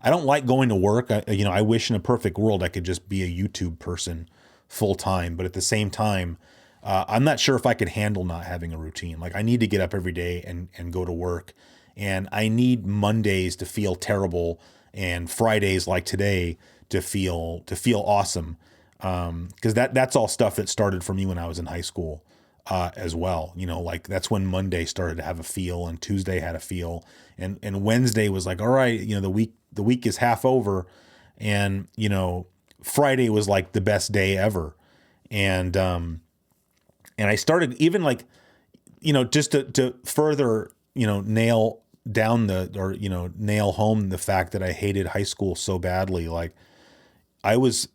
I don't like going to work. I wish in a perfect world I could just be a YouTube person full time. But at the same time, I'm not sure if I could handle not having a routine. Like I need to get up every day and go to work. And I need Mondays to feel terrible and Fridays like today to feel awesome. Because that's all stuff that started for me when I was in high school as well. Like that's when Monday started to have a feel and Tuesday had a feel, and Wednesday was like, all right, the week is half over, and Friday was like the best day ever, and I started even like just to further nail down nail home the fact that I hated high school so badly. Like I was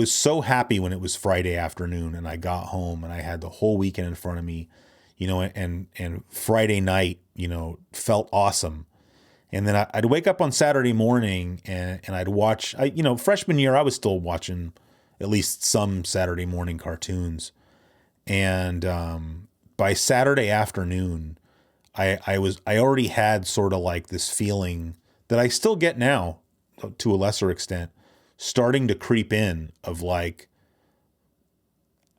so happy when it was Friday afternoon and I got home and I had the whole weekend in front of me, and Friday night, felt awesome. And then I'd wake up on Saturday morning and I'd watch, freshman year, I was still watching at least some Saturday morning cartoons. And by Saturday afternoon, I already had sort of like this feeling that I still get now to a lesser extent, starting to creep in of like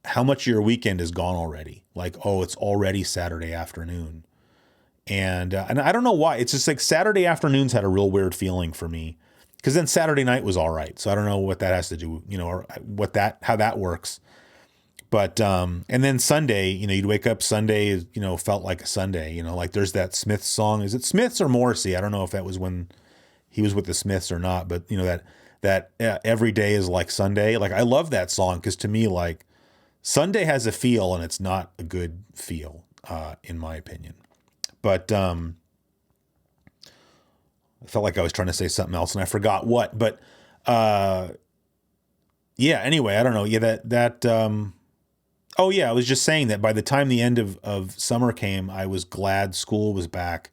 how much of your weekend is gone already. Like, oh, it's already Saturday afternoon. And I don't know why. It's just like Saturday afternoons had a real weird feeling for me, because then Saturday night was all right. So I don't know what that has to do, or how that works. But, and then Sunday, you'd wake up Sunday, felt like a Sunday, like there's that Smiths song. Is it Smiths or Morrissey? I don't know if that was when he was with the Smiths or not, but that every day is like Sunday. Like I love that song, because to me, like Sunday has a feel and it's not a good feel, in my opinion. But I felt like I was trying to say something else and I forgot what. But yeah, anyway, I don't know. Yeah, oh yeah, I was just saying that by the time the end of summer came, I was glad school was back,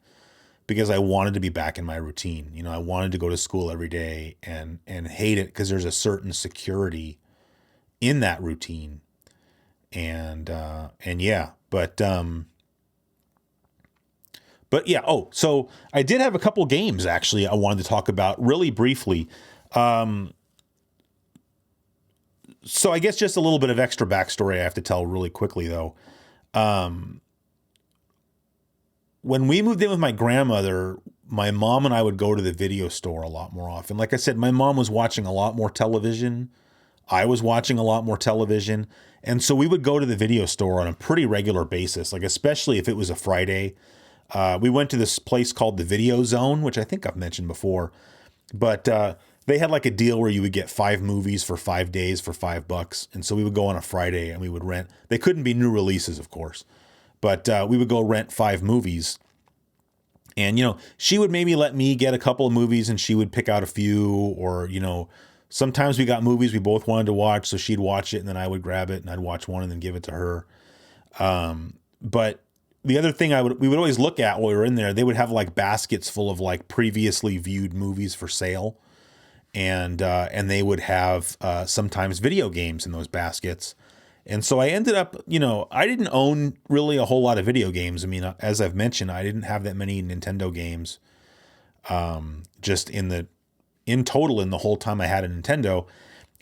because I wanted to be back in my routine. I wanted to go to school every day and hate it, because there's a certain security in that routine. And yeah, but yeah. Oh, so I did have a couple games actually I wanted to talk about really briefly. So I guess just a little bit of extra backstory I have to tell really quickly though. When we moved in with my grandmother, my mom and I would go to the video store a lot more often. Like I said, my mom was watching a lot more television. I was watching a lot more television. And so we would go to the video store on a pretty regular basis, like especially if it was a Friday. We went to this place called the Video Zone, which I think I've mentioned before. But they had like a deal where you would get 5 movies for 5 days for $5. And so we would go on a Friday and we would rent. They couldn't be new releases, of course. But we would go rent 5 movies. And, she would maybe let me get a couple of movies and she would pick out a few. Or, sometimes we got movies we both wanted to watch. So she'd watch it and then I would grab it and I'd watch one and then give it to her. But the other thing we would always look at while we were in there, they would have like baskets full of like previously viewed movies for sale. And they would have sometimes video games in those baskets. And so I ended up, I didn't own really a whole lot of video games. I mean, as I've mentioned, I didn't have that many Nintendo games just in total in the whole time I had a Nintendo.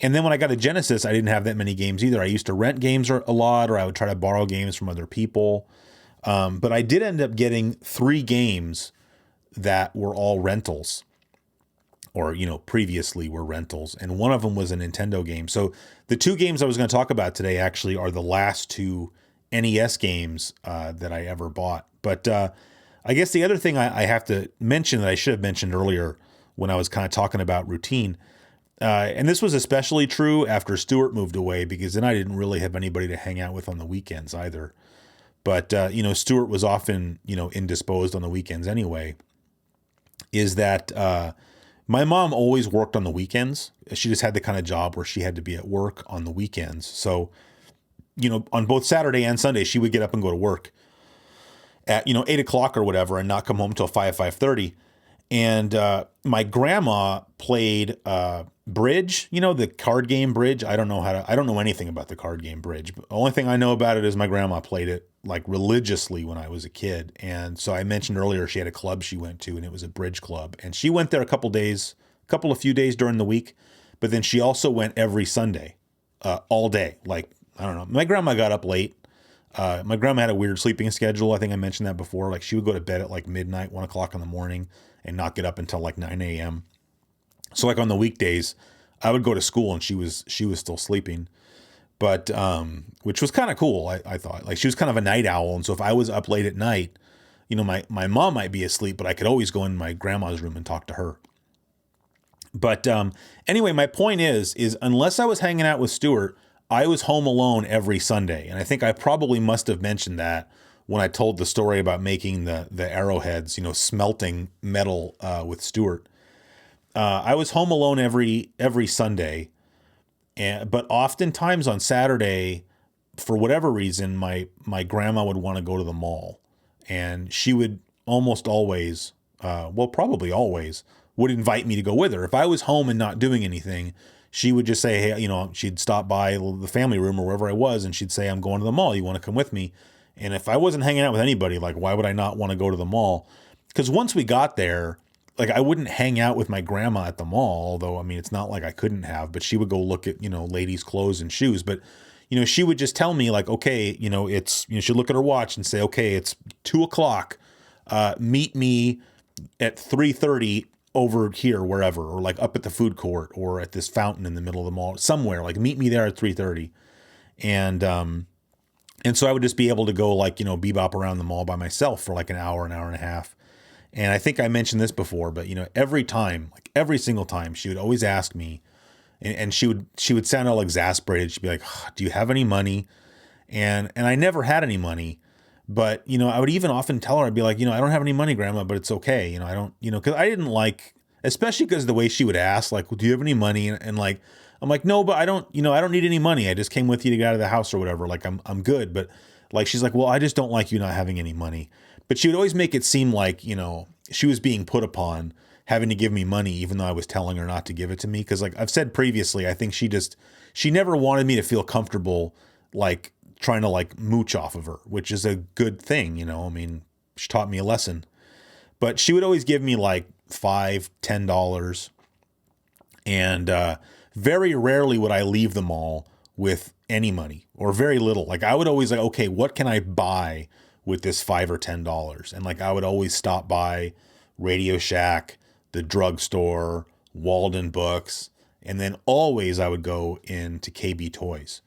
And then when I got a Genesis, I didn't have that many games either. I used to rent games a lot, or I would try to borrow games from other people. But I did end up getting 3 games that were all rentals. Or, previously were rentals. And one of them was a Nintendo game. So the 2 games I was going to talk about today actually are the last 2 NES games that I ever bought. But I guess the other thing I have to mention that I should have mentioned earlier when I was kind of talking about routine, and this was especially true after Stuart moved away, because then I didn't really have anybody to hang out with on the weekends either. But, Stuart was often, indisposed on the weekends anyway, is that my mom always worked on the weekends. She just had the kind of job where she had to be at work on the weekends. So, on both Saturday and Sunday, she would get up and go to work at, 8 o'clock or whatever and not come home till 5:30. And my grandma played bridge, the card game bridge. I don't know anything about the card game bridge. But the only thing I know about it is my grandma played it like religiously when I was a kid. And so I mentioned earlier she had a club she went to, and it was a bridge club. And she went there a few days during the week, but then she also went every Sunday, all day. Like, I don't know. My grandma got up late. My grandma had a weird sleeping schedule. I think I mentioned that before. Like, she would go to bed at like midnight, 1 o'clock in the morning, and not get up until like 9 a.m. So like on the weekdays, I would go to school and she was still sleeping. But, which was kind of cool, I thought. Like, she was kind of a night owl. And so if I was up late at night, my mom might be asleep, but I could always go in my grandma's room and talk to her. But anyway, my point is unless I was hanging out with Stuart, I was home alone every Sunday. And I think I probably must have mentioned that when I told the story about making the arrowheads, smelting metal with Stuart. I was home alone every Sunday. But oftentimes on Saturday, for whatever reason, my grandma would want to go to the mall, and she would almost always, probably always, would invite me to go with her. If I was home and not doing anything, she would just say, hey, she'd stop by the family room or wherever I was, and she'd say, I'm going to the mall. You want to come with me? And if I wasn't hanging out with anybody, like, why would I not want to go to the mall? Because once we got there, like, I wouldn't hang out with my grandma at the mall, although, I mean, it's not like I couldn't have, but she would go look at, ladies' clothes and shoes. But, she would just tell me like, okay, it's, she'd look at her watch and say, okay, it's 2 o'clock. Meet me at 3:30 over here, wherever, or like up at the food court or at this fountain in the middle of the mall, somewhere, like meet me there at 3:30. And so I would just be able to go like, bebop around the mall by myself for like an hour and a half. And I think I mentioned this before, but every single time she would always ask me, and she would sound all exasperated. She'd be like, do you have any money? And I never had any money, but, I would even often tell her, I'd be like, I don't have any money, Grandma, but it's okay. I don't, cause I didn't like, especially because the way she would ask, like, well, do you have any money? And like, I'm like, no, but I don't need any money. I just came with you to get out of the house or whatever. Like, I'm good. But like, she's like, well, I just don't like you not having any money. But she would always make it seem like, she was being put upon having to give me money, even though I was telling her not to give it to me. Cause like I've said previously, I think she never wanted me to feel comfortable, like trying to like mooch off of her, which is a good thing. I mean, she taught me a lesson, but she would always give me like $5, $10. And, very rarely would I leave the mall with any money or very little. Like I would always like, okay, what can I buy with this $5 or $10? And like I would always stop by Radio Shack, the drugstore, Walden Books, and then always I would go into KB Toys.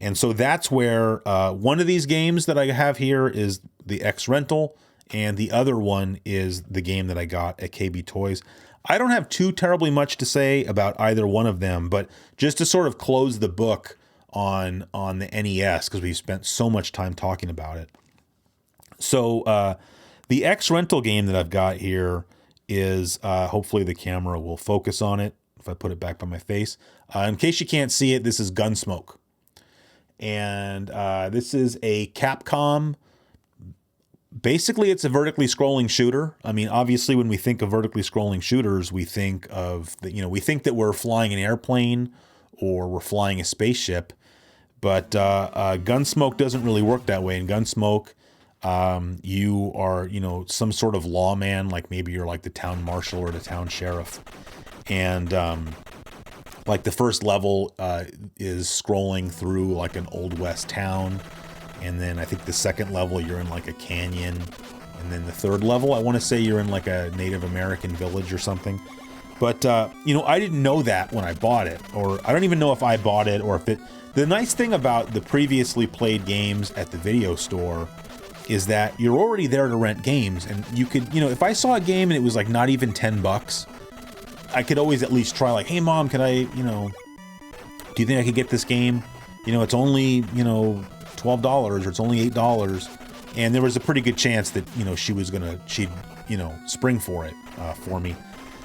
And so that's where one of these games that I have here is the X Rental, and the other one is the game that I got at KB Toys. I don't have too terribly much to say about either one of them, but just to sort of close the book on the NES, because we've spent so much time talking about it. So the X Rental game that I've got here is, hopefully the camera will focus on it if I put it back by my face. In case you can't see it, this is Gunsmoke. And this is a Capcom. Basically, it's a vertically scrolling shooter. I mean, obviously, when we think of vertically scrolling shooters, we think of, we think that we're flying an airplane or we're flying a spaceship. But Gunsmoke doesn't really work that way. In Gunsmoke, you are, some sort of lawman, like maybe you're like the town marshal or the town sheriff. And like the first level is scrolling through like an Old West town. And then I think the second level, you're in like a canyon. And then the third level, I want to say you're in like a Native American village or something. But, I didn't know that when I bought it. Or I don't even know if I bought it or if it... The nice thing about the previously played games at the video store is that you're already there to rent games. And you could, if I saw a game and it was like not even $10, I could always at least try like, hey, Mom, can I, do you think I could get this game? It's only, $12 or it's only $8, and there was a pretty good chance that she'd spring for it for me.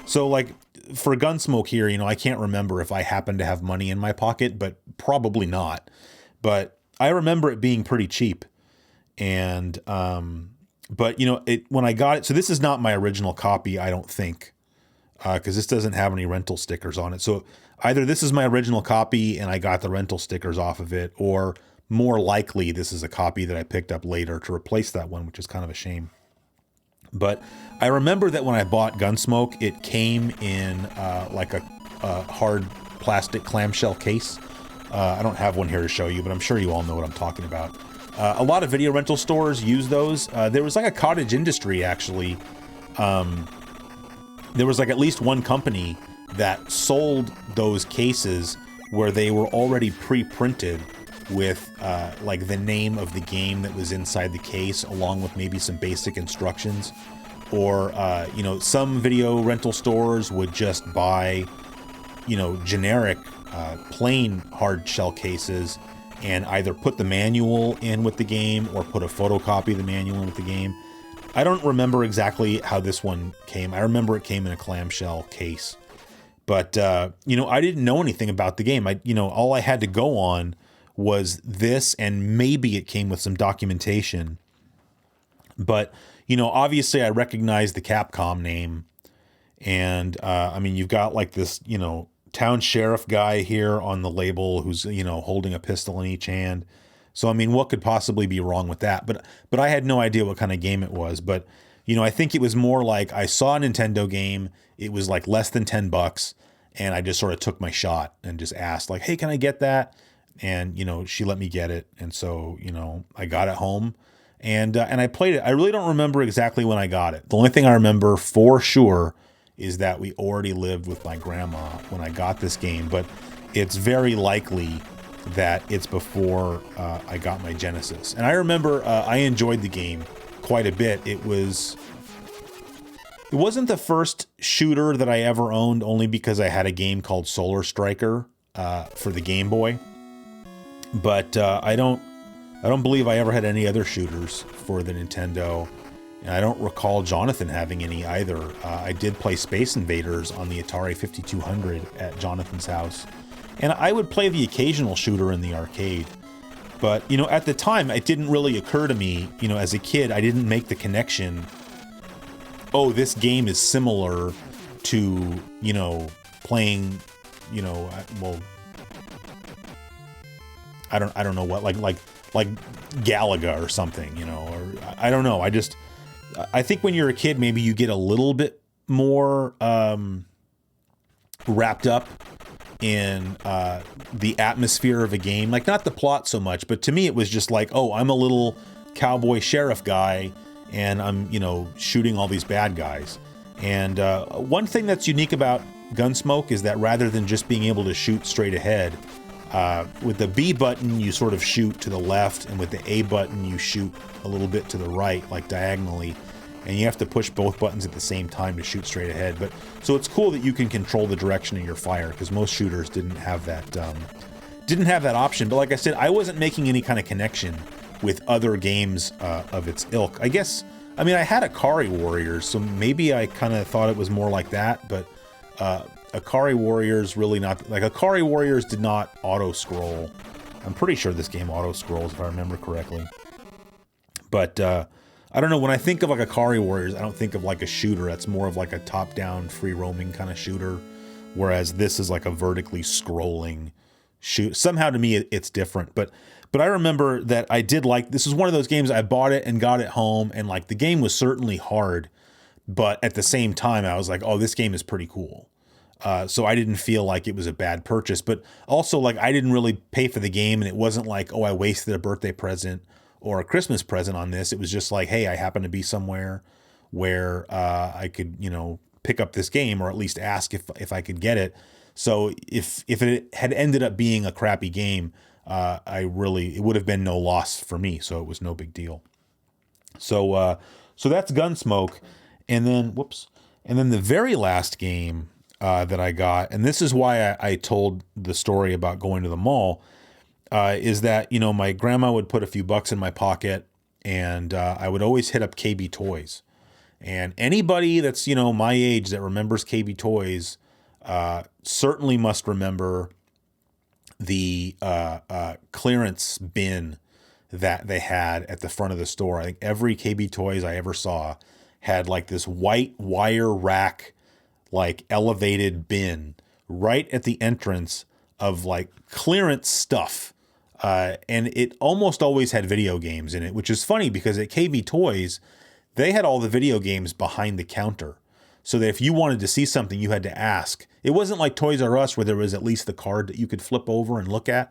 So like for Gunsmoke here, I can't remember if I happened to have money in my pocket, but probably not. But I remember it being pretty cheap, and but when I got it, so this is not my original copy, I don't think, because this doesn't have any rental stickers on it. So either this is my original copy and I got the rental stickers off of it, or more likely, this is a copy that I picked up later to replace that one, which is kind of a shame. But I remember that when I bought Gunsmoke, it came in like a hard plastic clamshell case. I don't have one here to show you, but I'm sure you all know what I'm talking about. A lot of video rental stores use those. There was like a cottage industry, actually. There was like at least one company that sold those cases where they were already pre-printed with like the name of the game that was inside the case, along with maybe some basic instructions. Or, some video rental stores would just buy, generic plain hard shell cases and either put the manual in with the game or put a photocopy of the manual in with the game. I don't remember exactly how this one came. I remember it came in a clamshell case. But, I didn't know anything about the game. All I had to go on was this, and maybe it came with some documentation. But, obviously I recognized the Capcom name. And, you've got like this, town sheriff guy here on the label who's, holding a pistol in each hand. So, what could possibly be wrong with that? But I had no idea what kind of game it was. But, I think it was more like I saw a Nintendo game. It was like less than $10. And I just sort of took my shot and just asked like, hey, can I get that? And, she let me get it. And so, I got it home and I played it. I really don't remember exactly when I got it. The only thing I remember for sure is that we already lived with my grandma when I got this game, but it's very likely that it's before I got my Genesis. And I remember I enjoyed the game quite a bit. It wasn't the first shooter that I ever owned, only because I had a game called Solar Striker for the Game Boy. But I don't believe I ever had any other shooters for the Nintendo, and I don't recall Jonathan having any either. I did play Space Invaders on the Atari 5200 at Jonathan's house, and I would play the occasional shooter in the arcade. But at the time, it didn't really occur to me. As a kid, I didn't make the connection. Oh, this game is similar to playing. Well, I don't know what, like Galaga or something, or I don't know. I think when you're a kid, maybe you get a little bit more wrapped up in the atmosphere of a game. Like, not the plot so much, but to me it was just like, oh, I'm a little cowboy sheriff guy, and I'm, you know, shooting all these bad guys. And one thing that's unique about Gunsmoke is that rather than just being able to shoot straight ahead, with the B button you sort of shoot to the left, and with the A button you shoot a little bit to the right, like diagonally, and you have to push both buttons at the same time to shoot straight ahead. But so it's cool that you can control the direction of your fire, because most shooters didn't have that option. But like I said, I wasn't making any kind of connection with other games of its ilk. I guess, I mean, I had Akari Warriors, so maybe I kind of thought it was more like that, but Akari Warriors really not, like, Akari Warriors did not auto-scroll. I'm pretty sure this game auto-scrolls, if I remember correctly. But I don't know, when I think of like Akari Warriors, I don't think of like a shooter. That's more of like a top-down, free-roaming kind of shooter, whereas this is like a vertically scrolling shoot. Somehow to me it's different, but I remember that I did like, this is one of those games I bought it and got it home, and like the game was certainly hard, but at the same time I was like, oh, this game is pretty cool. So I didn't feel like it was a bad purchase, but also like I didn't really pay for the game, and it wasn't like, oh, I wasted a birthday present or a Christmas present on this. It was just like, hey, I happen to be somewhere where I could, you know, pick up this game, or at least ask if I could get it. So if it had ended up being a crappy game, it would have been no loss for me. So it was no big deal. So that's Gunsmoke. And then, the very last game that I got, and this is why I told the story about going to the mall, is that, you know, my grandma would put a few bucks in my pocket, and I would always hit up KB Toys. And anybody that's, you know, my age that remembers KB Toys certainly must remember the clearance bin that they had at the front of the store. I think every KB Toys I ever saw had like this white wire rack, like elevated bin right at the entrance of like clearance stuff. And it almost always had video games in it, which is funny because at KB Toys, they had all the video games behind the counter. So that if you wanted to see something, you had to ask. It wasn't like Toys R Us where there was at least the card that you could flip over and look at.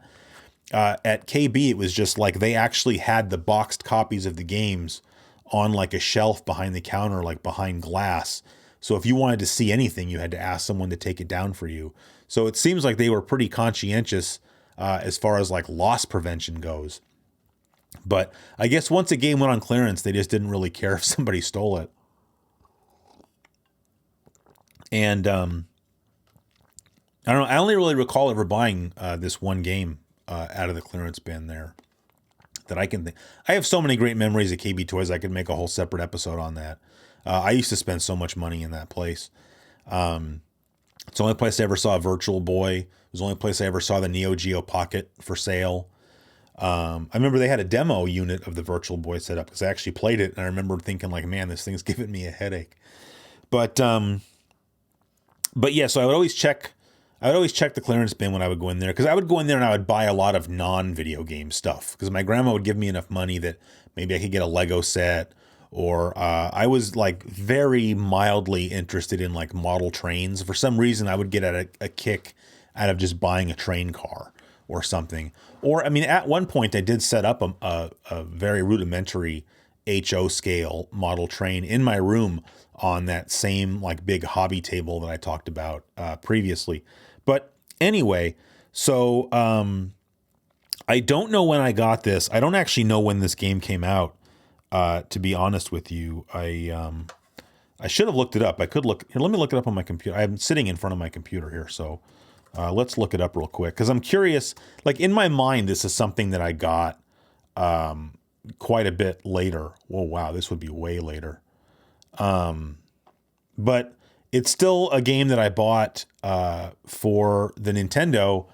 At KB, it was just like they actually had the boxed copies of the games on like a shelf behind the counter, like behind glass. So if you wanted to see anything, you had to ask someone to take it down for you. So it seems like they were pretty conscientious as far as like loss prevention goes. But I guess once a game went on clearance, they just didn't really care if somebody stole it. And I don't know, I only really recall ever buying this one game out of the clearance bin there that I can think. I have so many great memories of KB Toys, I could make a whole separate episode on that. I used to spend so much money in that place. It's the only place I ever saw a Virtual Boy. It was the only place I ever saw the Neo Geo Pocket for sale. I remember they had a demo unit of the Virtual Boy set up because I actually played it, and I remember thinking like, man, this thing's giving me a headache. But yeah, so I would always check the clearance bin when I would go in there, because I would go in there and I would buy a lot of non-video game stuff, because my grandma would give me enough money that maybe I could get a Lego set, or I was like very mildly interested in like model trains. For some reason, I would get a kick out of just buying a train car or something. Or, I mean, at one point I did set up a very rudimentary HO scale model train in my room on that same like big hobby table that I talked about previously. But anyway, so I don't know when I got this. I don't actually know when this game came out, to be honest with you. I should have looked it up. I could look here. Let me look it up on my computer. I'm sitting in front of my computer here, so let's look it up real quick, because I'm curious. Like, in my mind, this is something that I got quite a bit later. Whoa, wow, this would be way later. But it's still a game that I bought for the Nintendo,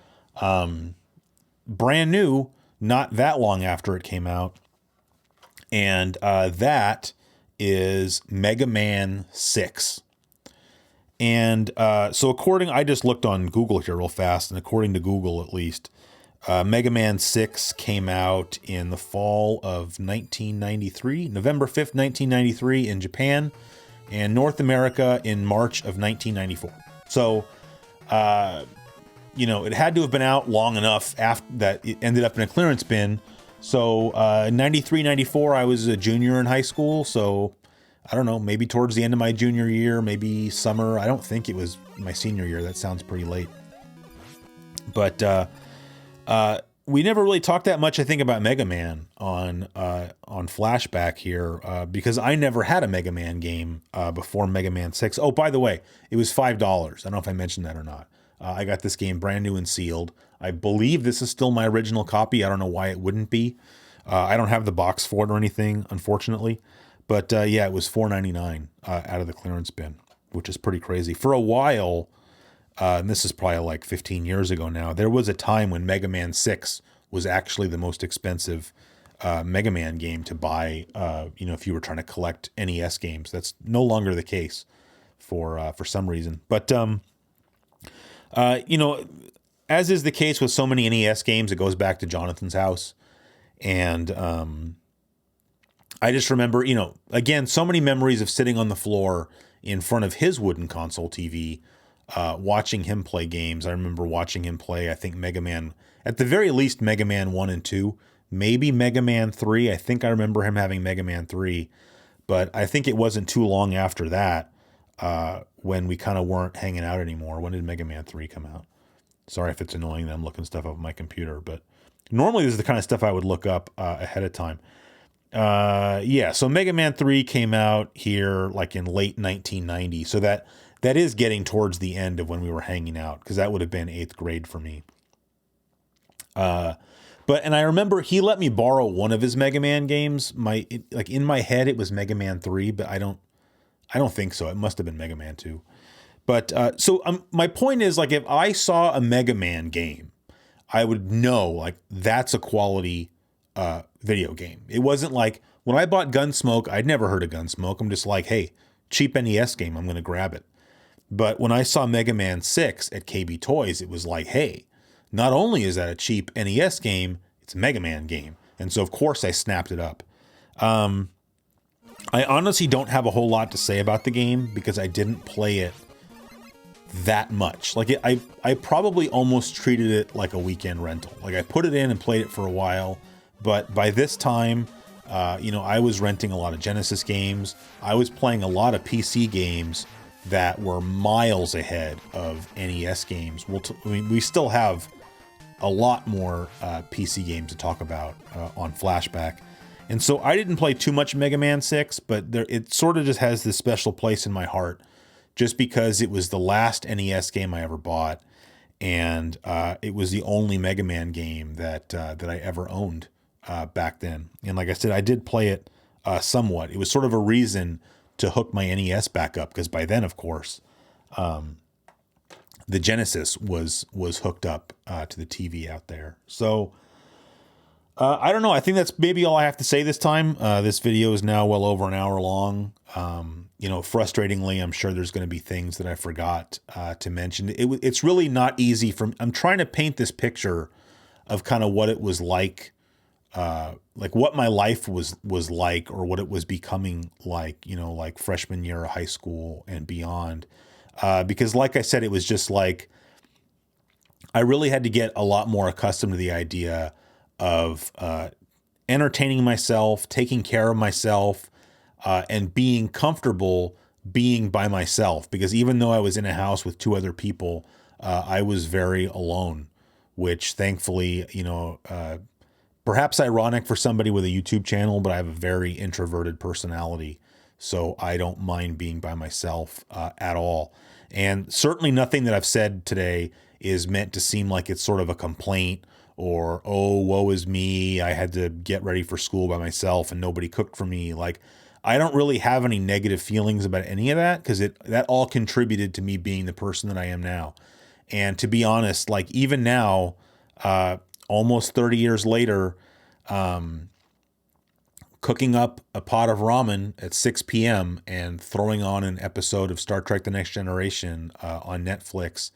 brand new, not that long after it came out. And that is Mega Man 6. And so I just looked on Google here real fast, and according to Google at least, Mega Man 6 came out in the fall of 1993, November 5th, 1993 in Japan, and North America in March of 1994. So you know, it had to have been out long enough after that it ended up in a clearance bin. So 93, 94, I was a junior in high school. So I don't know, maybe towards the end of my junior year, maybe summer. I don't think it was my senior year. That sounds pretty late. But we never really talked that much, I think, about Mega Man on Flashback here, because I never had a Mega Man game before Mega Man 6. Oh, by the way, it was $5. I don't know if I mentioned that or not. I got this game brand new and sealed. I believe this is still my original copy. I don't know why it wouldn't be. I don't have the box for it or anything, unfortunately. But yeah, it was $4.99 out of the clearance bin, which is pretty crazy. For a while, and this is probably like 15 years ago now, there was a time when Mega Man 6 was actually the most expensive Mega Man game to buy, you know, if you were trying to collect NES games. That's no longer the case for some reason. But, you know, as is the case with so many NES games, it goes back to Jonathan's house. And I just remember, you know, again, so many memories of sitting on the floor in front of his wooden console TV, watching him play games. I remember watching him play, I think, Mega Man, at the very least, Mega Man 1 and 2, maybe Mega Man 3. I think I remember him having Mega Man 3, but I think it wasn't too long after that when we kind of weren't hanging out anymore. When did Mega Man 3 come out? Sorry if it's annoying that I'm looking stuff up on my computer, but normally this is the kind of stuff I would look up ahead of time. Yeah, so Mega Man 3 came out here like in late 1990, so that is getting towards the end of when we were hanging out, because that would have been 8th grade for me. And I remember he let me borrow one of his Mega Man games. Like in my head it was Mega Man 3, but I don't think so. It must have been Mega Man 2. But my point is, like, if I saw a Mega Man game, I would know, like, that's a quality video game. It wasn't like when I bought Gunsmoke, I'd never heard of Gunsmoke. I'm just like, hey, cheap NES game, I'm going to grab it. But when I saw Mega Man 6 at KB Toys, it was like, hey, not only is that a cheap NES game, it's a Mega Man game. And so, of course, I snapped it up. I honestly don't have a whole lot to say about the game because I didn't play it that much. Like, I probably almost treated it like a weekend rental. Like, I put it in and played it for a while, but by this time, you know, I was renting a lot of Genesis games. I was playing a lot of PC games that were miles ahead of NES games. We still have a lot more PC games to talk about on Flashback. And so I didn't play too much Mega Man 6, but it sort of just has this special place in my heart just because it was the last NES game I ever bought, and it was the only Mega Man game that I ever owned back then. And like I said, I did play it somewhat. It was sort of a reason to hook my NES back up, because by then, of course, the Genesis was hooked up to the TV out there. So I don't know. I think that's maybe all I have to say this time. This video is now well over an hour long. You know, frustratingly, I'm sure there's going to be things that I forgot to mention. It's really not easy. I'm trying to paint this picture of kind of what it was like what my life was like, or what it was becoming like, you know, like freshman year of high school and beyond. Because like I said, it was just like, I really had to get a lot more accustomed to the idea of entertaining myself, taking care of myself, and being comfortable being by myself. Because even though I was in a house with 2 other people, I was very alone, which thankfully, you know, perhaps ironic for somebody with a YouTube channel, but I have a very introverted personality, so I don't mind being by myself at all. And certainly nothing that I've said today is meant to seem like it's sort of a complaint or, oh, woe is me, I had to get ready for school by myself and nobody cooked for me. Like, I don't really have any negative feelings about any of that, because that all contributed to me being the person that I am now. And to be honest, like, even now, almost 30 years later, cooking up a pot of ramen at 6 p.m. and throwing on an episode of Star Trek: The Next Generation on Netflix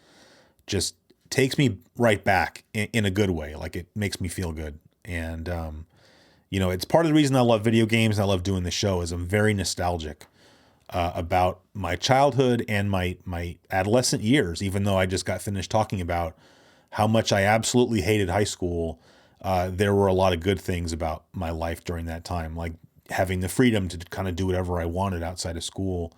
just takes me right back in a good way. Like, it makes me feel good. And, you know, it's part of the reason I love video games and I love doing the show, is I'm very nostalgic about my childhood and my adolescent years, even though I just got finished talking about how much I absolutely hated high school, there were a lot of good things about my life during that time, like having the freedom to kind of do whatever I wanted outside of school,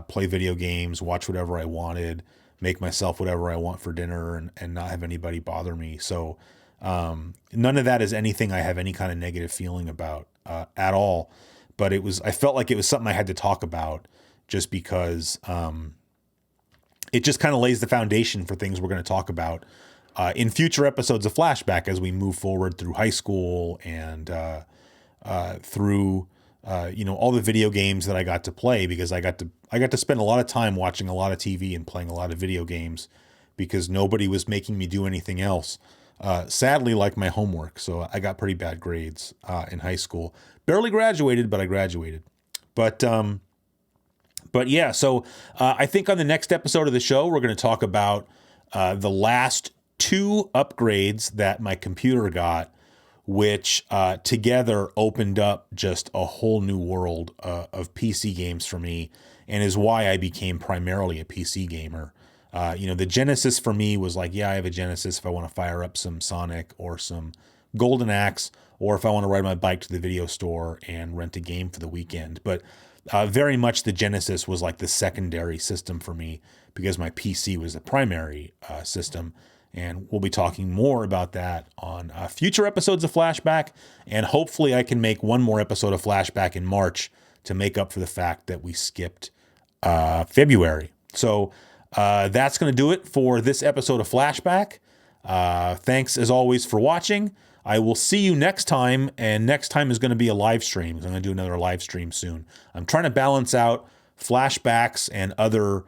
play video games, watch whatever I wanted, make myself whatever I want for dinner, and not have anybody bother me. So none of that is anything I have any kind of negative feeling about at all. But I felt like it was something I had to talk about just because it just kind of lays the foundation for things we're going to talk about in future episodes of Flashback as we move forward through high school and through all the video games that I got to play, because I got to spend a lot of time watching a lot of TV and playing a lot of video games because nobody was making me do anything else. Sadly, like my homework. So I got pretty bad grades in high school. Barely graduated, but I graduated. But yeah, so I think on the next episode of the show, we're going to talk about the last 2 upgrades that my computer got, which together opened up just a whole new world of PC games for me, and is why I became primarily a PC gamer. The Genesis for me was like, yeah, I have a Genesis if I want to fire up some Sonic or some Golden Axe, or if I want to ride my bike to the video store and rent a game for the weekend. But very much the Genesis was like the secondary system for me because my PC was the primary system. And we'll be talking more about that on future episodes of Flashback. And hopefully I can make one more episode of Flashback in March to make up for the fact that we skipped February. So that's going to do it for this episode of Flashback. Thanks as always for watching. I will see you next time, and next time is going to be a live stream. I'm going to do another live stream soon. I'm trying to balance out flashbacks and other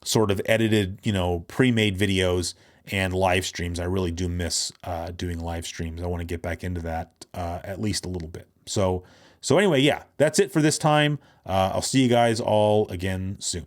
sort of edited, pre-made videos and live streams. I really do miss doing live streams. I want to get back into that at least a little bit. So anyway, yeah, that's it for this time. I'll see you guys all again soon.